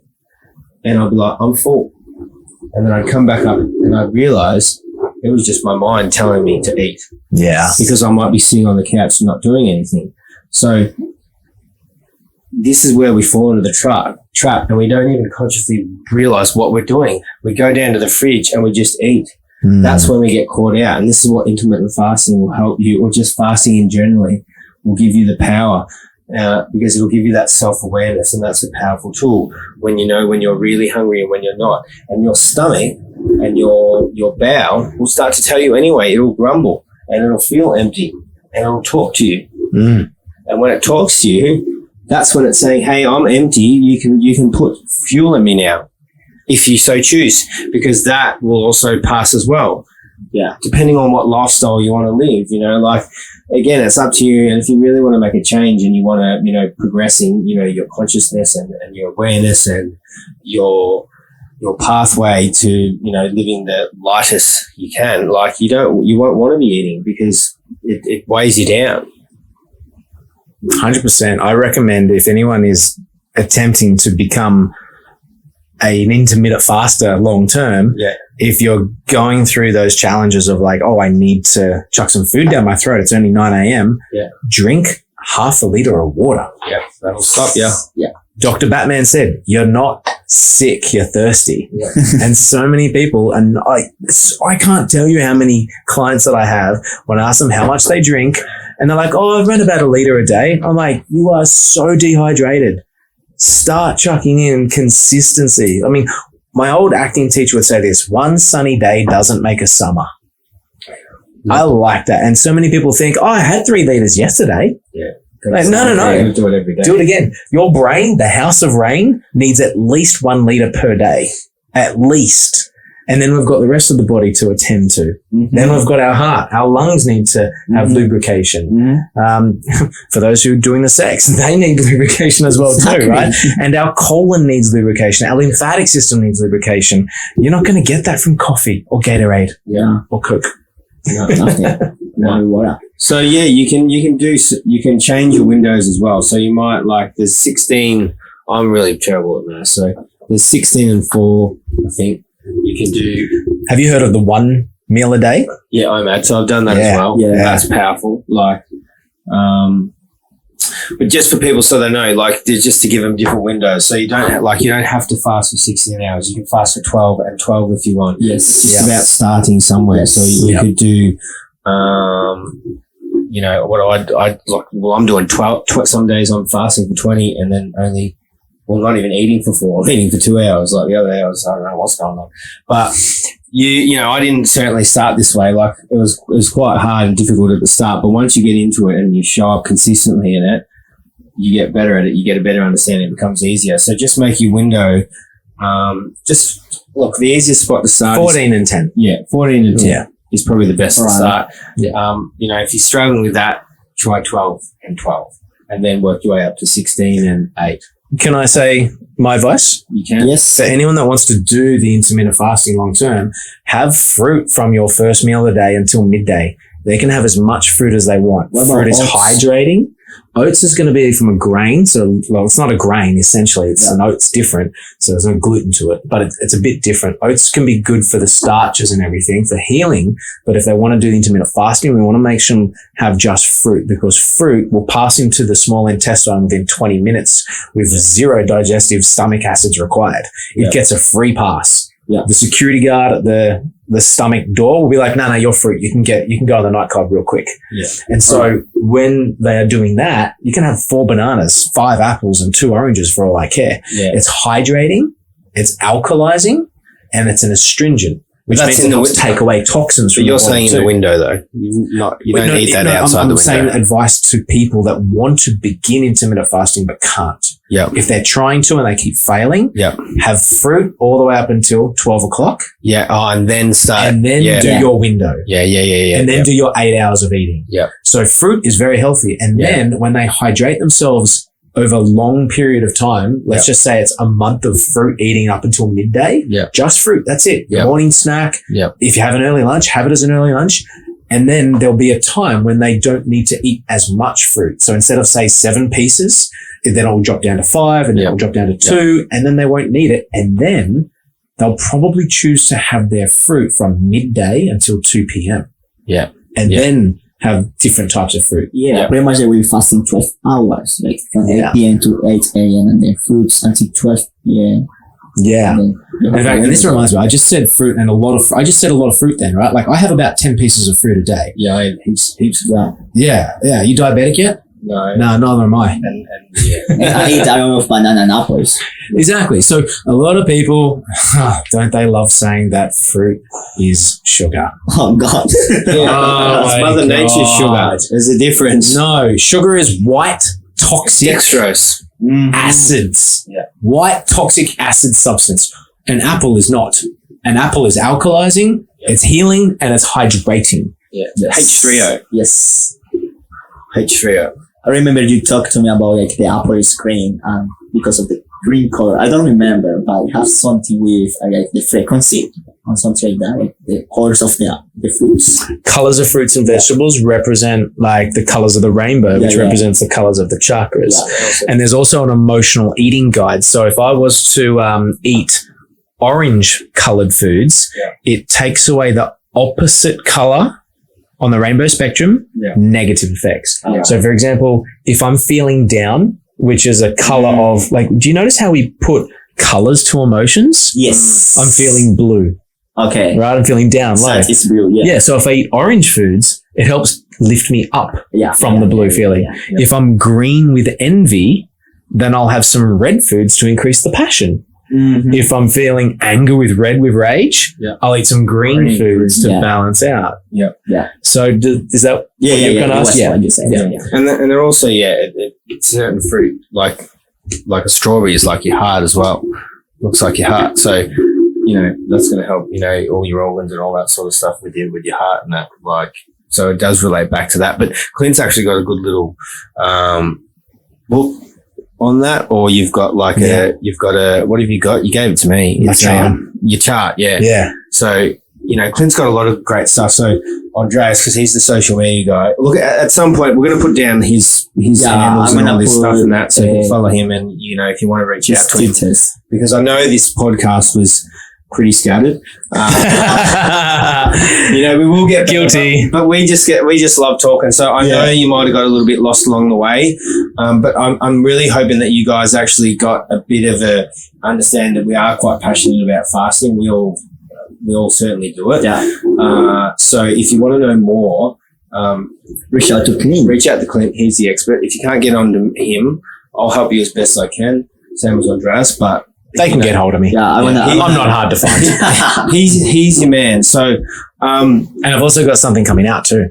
and I'd be like, I'm full. And then I'd come back up and I'd realize it was just my mind telling me to eat. Yeah. Because I might be sitting on the couch not doing anything. So this is where we fall into the trap and we don't even consciously realize what we're doing. We go down to the fridge and we just eat. That's when we get caught out. And this is what intermittent fasting will help you, or just fasting in generally will give you the power, because it'll give you that self-awareness, and that's a powerful tool when you're really hungry and when you're not. And your stomach and your bowel will start to tell you anyway. It'll grumble and it'll feel empty and it'll talk to you. And when it talks to you, that's when it's saying, hey, I'm empty. You can put fuel in me now if you so choose, because that will also pass as well. Yeah. Depending on what lifestyle you want to live, again, it's up to you. And if you really want to make a change and you want to, progress in, your consciousness and your awareness and your pathway to, living the lightest you can, you won't want to be eating because it weighs you down. 100%. I recommend, if anyone is attempting to become an intermittent faster long term, if you're going through those challenges of I need to chuck some food down my throat, it's only 9 a.m. Drink half a liter of water. Yeah, that'll stop you. Yeah. Dr. Batman said, you're not sick, you're thirsty. Yeah. And so many people, and I can't tell you how many clients that I have when I ask them how much they drink, and they're like, oh, I've run about a liter a day. I'm like, you are so dehydrated. Start chucking in consistency. I mean, my old acting teacher would say this: one sunny day doesn't make a summer. I like that. And so many people think, I had 3 liters yesterday. Yeah. Like, no. Do it every day. Do it again. Your brain, the house of rain, needs at least 1 liter per day. At least. And then we've got the rest of the body to attend to. Mm-hmm. Then we've got our heart. Our lungs need to have lubrication. Mm-hmm. For those who are doing the sex, they need lubrication as well too, right? And our colon needs lubrication. Our lymphatic system needs lubrication. You're not going to get that from coffee or Gatorade or Coke. No, nothing. No water. So yeah, you can change your windows as well. So you might there's 16. I'm really terrible at math. So there's 16 and 4, I think. You can do. Have you heard of the 1 meal a day? Yeah, IMAD. So I've done that as well. Yeah, that's powerful. But just for people so they know, just to give them different windows. So you don't have to fast for 16 hours. You can fast for 12 and 12 if you want. Yes, it's just about starting somewhere. Yes. So you could do. I'm doing 12. Some days I'm fasting for 20, and then only. Well, not even eating for 4. I'm eating for 2 hours. Like the other hours, I don't know what's going on. But I didn't certainly start this way. Like it was quite hard and difficult at the start. But once you get into it and you show up consistently in it, you get better at it. You get a better understanding. It becomes easier. So just make your window. The easiest spot to start. 14 and 10. Yeah, 14 and 10 is probably the best to start. Yeah. If you're struggling with that, try 12 and 12, and then work your way up to 16 and 8. Can I say my advice? You can. Yes. For anyone that wants to do the intermittent fasting long term, have fruit from your first meal of the day until midday. They can have as much fruit as they want. Fruit is hydrating. Oats is going to be from a grain. So, it's not a grain, essentially. It's an oat's different. So there's no gluten to it, but it's a bit different. Oats can be good for the starches and everything for healing. But if they want to do the intermittent fasting, we want to make sure them have just fruit, because fruit will pass into the small intestine within 20 minutes with 0 digestive stomach acids required. It gets a free pass. Yeah. The security guard at the stomach door will be like, no, you're fruit. You can go on the nightclub real quick. Yeah. And so when they are doing that, you can have 4 bananas, 5 apples, and 2 oranges for all I care. Yeah. It's hydrating, it's alkalizing, and it's an astringent, which means it helps take away toxins from the body. But you're saying in the window though. You don't eat that outside the window. I'm saying advice to people that want to begin intermittent fasting but can't. Yeah. If they're trying to and they keep failing, have fruit all the way up until 12 o'clock. Yeah. Oh, and then start. And then do your window. Yeah. And then do your 8 hours of eating. Yeah. So fruit is very healthy. And then when they hydrate themselves over a long period of time, let's just say it's a month of fruit eating up until midday. Yeah. Just fruit. That's it. Your morning snack. Yeah. If you have an early lunch, have it as an early lunch. And then there'll be a time when they don't need to eat as much fruit. So instead of, say, 7 pieces, then it'll drop down to 5, and then it'll drop down to 2, and then they won't need it. And then they'll probably choose to have their fruit from midday until 2 p.m. Yeah. And then have different types of fruit. Yeah. Pretty much they will fasting 12 hours, like from 8 p.m. to 8 a.m. and then fruits until 12 p.m. Yeah. In fact, and this reminds me, I just said fruit and a lot of fruit then, right? Like I have about 10 pieces of fruit a day. Yeah, I eat heaps of that. Yeah. You diabetic yet? No. No, neither am I. And I eat a lot of banana and apples. Exactly. So a lot of people, don't they love saying that fruit is sugar? Oh, God. It's Mother Nature's sugar. There's a difference. No, sugar is white, toxic dextrose. Acids. Yeah. White, toxic acid substance. An apple is not. An apple is alkalizing, it's healing, and it's hydrating. Yeah. Yes. H3O. Yes. H3O. I remember you talked to me about like the apple is green because of the green color. I don't remember, but it has something with like the frequency or something like that, like the colors of the fruits. Colors of fruits and vegetables represent like the colors of the rainbow, which represents the colors of the chakras. Yeah. And there's also an emotional eating guide. So if I was to eat orange colored foods, it takes away the opposite color on the rainbow spectrum, negative effects. Yeah. So for example, if I'm feeling down, which is a color of like, do you notice how we put colors to emotions? Yes. I'm feeling blue. Okay. Right? I'm feeling down. So it's blue, Yeah. So if I eat orange foods, it helps lift me up from the blue feeling. Yeah. If I'm green with envy, then I'll have some red foods to increase the passion. If I'm feeling anger with rage, I'll eat some green foods to balance out. Yeah. So is that what you're going to ask? And they're also, it's certain fruit, like a strawberry is like your heart as well. Looks like your heart. So, that's going to help, all your organs and all that sort of stuff with your heart and that, so it does relate back to that. But Clint's actually got a good little book on that, or you've got what have you got? You gave it to me. My chart. Your chart, yeah. Yeah. So, Clint's got a lot of great stuff. So Andreas, because he's the social media guy, look, at some point we're going to put down his handles and all this stuff and that, so you can follow him, and, if you want to reach out to him. Because I know this podcast was pretty scattered. We will get guilty, but we just love talking. So I know you might have got a little bit lost along the way, but I'm really hoping that you guys actually got a bit of a understand that we are quite passionate about fasting. We all certainly do it. So if you want to know more, reach out to Clint. He's the expert. If you can't get on to him, I'll help you as best I can. Same as Andreas, but they can get hold of me. I'm not hard to find. He's your man. So, and I've also got something coming out too.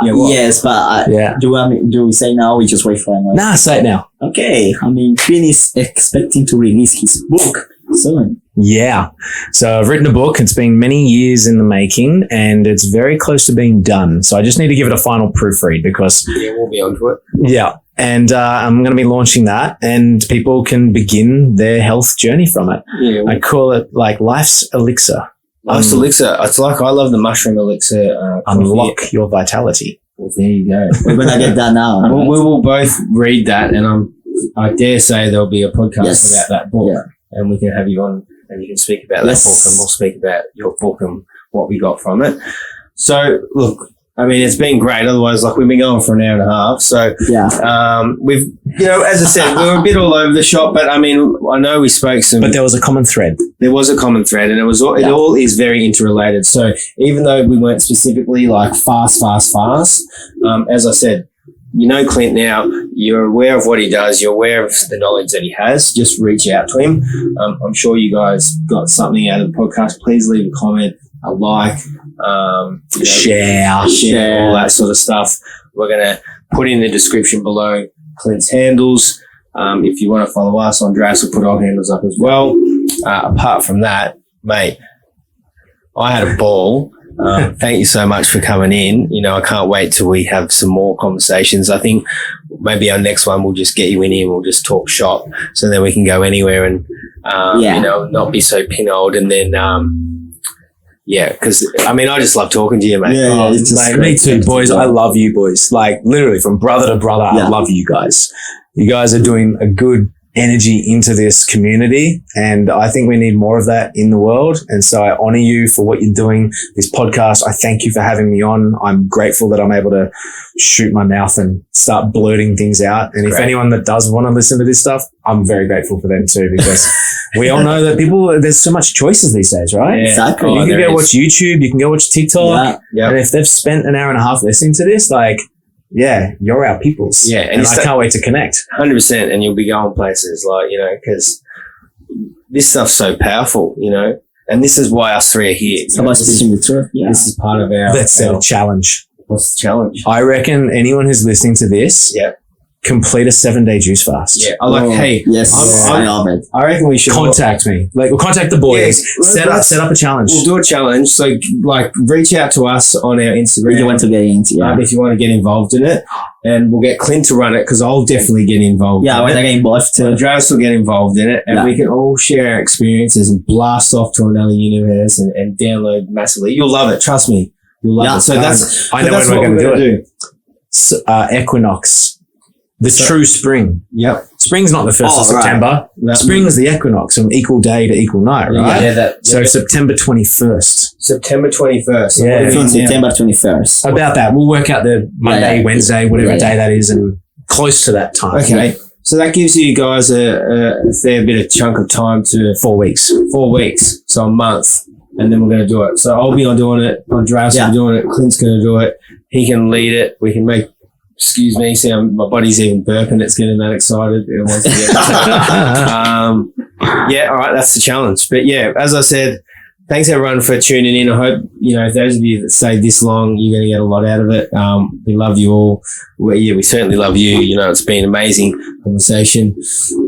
Yes, but do we say now? We just wait for him. Nah, say it now. Okay. Clint is expecting to release his book soon. Yeah. So I've written a book. It's been many years in the making, and it's very close to being done. So I just need to give it a final proofread because we'll be onto it. Yeah. And I'm going to be launching that, and people can begin their health journey from it. Yeah, I call it like life's elixir. Life's elixir. It's like I love the mushroom elixir. Unlock your vitality. Well, there you go. We're going to get that now. We will both read that, and I dare say there'll be a podcast about that book, and we can have you on, and you can speak about that book, and we'll speak about your book and what we got from it. So, look, it's been great. Otherwise, we've been going for an hour and a half. So, we've, as I said, we were a bit all over the shop, but I know we spoke some. But there was a common thread. There was a common thread, and it all is very interrelated. So, even though we weren't specifically fast, as I said, Clint now, you're aware of what he does, you're aware of the knowledge that he has, just reach out to him. I'm sure you guys got something out of the podcast. Please leave a comment, a like, share, all that sort of stuff. We're going to put in the description below Clint's handles. If you want to follow us, Andreas will put our handles up as well. Apart from that, mate, I had a ball. Thank you so much for coming in. I can't wait till we have some more conversations. I think maybe our next one we'll just get you in here and we'll just talk shop, so then we can go anywhere and not be so pinholed. And then because I just love talking to you, mate. It's just me too, boys. I love you, boys. Literally from brother to brother, I love you guys. You guys are doing a good energy into this community, and I think we need more of that in the world. And so I honor you for what you're doing. This podcast, I thank you for having me on. I'm grateful that I'm able to shoot my mouth and start blurting things out. And if anyone that does want to listen to this stuff, I'm very grateful for them too, because we all know that there's so much choices these days, right? Yeah. Exactly. You can go watch YouTube, you can go watch TikTok. And if they've spent an hour and a half listening to this, you're our peoples. Yeah. And I can't wait to connect. 100%. And you'll be going places because this stuff's so powerful, and this is why us three are here. It's about speaking the truth. Yeah. This is part of our... Let's set a challenge. What's the challenge? I reckon anyone who's listening to this... complete a 7-day juice fast. Yeah. Hey. Yes. I love it. I reckon we should contact me. We'll contact the boys. Set up a challenge. We'll do a challenge. So reach out to us on our Instagram. If you want to get into if you want to get involved in it, and we'll get Clint to run it, because I'll definitely get involved. I want to get involved too. Andreas will get involved in it, and we can all share our experiences and blast off to another universe and download massively. You'll love it. Trust me. You'll love it. So I know when we're going to do it. Equinox. The true spring. Yep. Spring's not the 1st of September. Right. Spring is the equinox from equal day to equal night, right? So September 21st. September 21st. Yeah. From September 21st. About that. We'll work out the Monday, Wednesday, whatever day that is, and close to that time. Okay. Yeah. So that gives you guys a fair bit of chunk of time to... 4 weeks. 4 weeks. So a month. And then we're going to do it. So I'll be on doing it. Andreas will be doing it. Clint's going to do it. He can lead it. We can make Excuse me, see, my body's even burping. It's getting that excited. It wants to get. Yeah, all right, that's the challenge. But yeah, as I said, thanks everyone for tuning in. I hope, those of you that stayed this long, you're going to get a lot out of it. We love you all. We certainly love you. It's been an amazing conversation.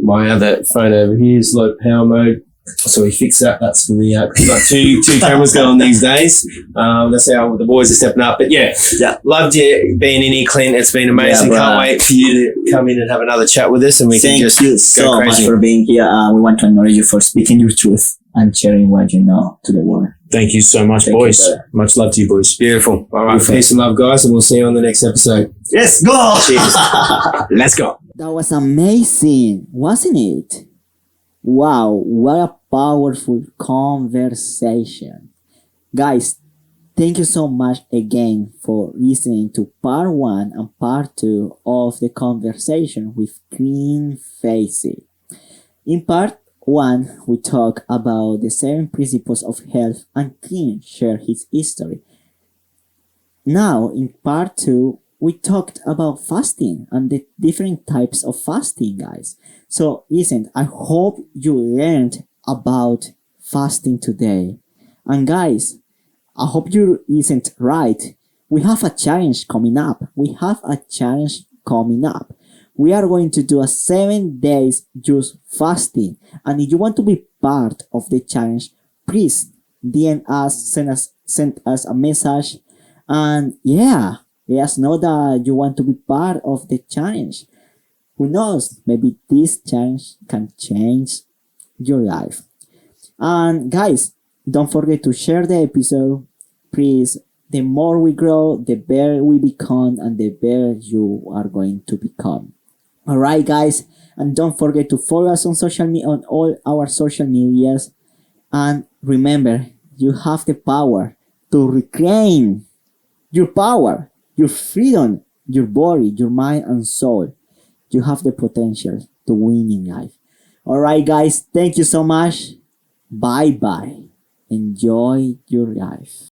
My other phone over here is low power mode. So we fix that. That's for the we've got two cameras going these days. That's how the boys are stepping up. But yeah, loved you being in here, Clint. It's been amazing. Can't wait for you to come in and have another chat with us, and we can just thank you so much for being here. We want to acknowledge you for speaking your truth and sharing what you know to the world. Thank you so much, boys. Much love to you, boys. Beautiful. All right, peace and love, guys, and we'll see you on the next episode. Let's go. Cheers. Let's go. That was amazing, wasn't it? Wow, what a powerful conversation. Guys, thank you so much again for listening to part 1 and part 2 of the conversation with Clint Facey. In part 1, we talk about the 7 principles of health and Clint shared his history. Now, in part 2, we talked about fasting and the different types of fasting, guys. So listen, I hope you learned about fasting today. And guys, I hope you listened right. We have a challenge coming up. We are going to do a 7 days just fasting. And if you want to be part of the challenge, please DM us, send us a message. And yeah, let us know that you want to be part of the challenge. Who knows, maybe this challenge can change your life. And guys, don't forget to share the episode. Please, the more we grow, the better we become and the better you are going to become. Alright guys, and don't forget to follow us on on all our social medias. And remember, you have the power to reclaim your power, your freedom, your body, your mind and soul. You have the potential to win in life. Alright guys, thank you so much. Bye bye. Enjoy your life.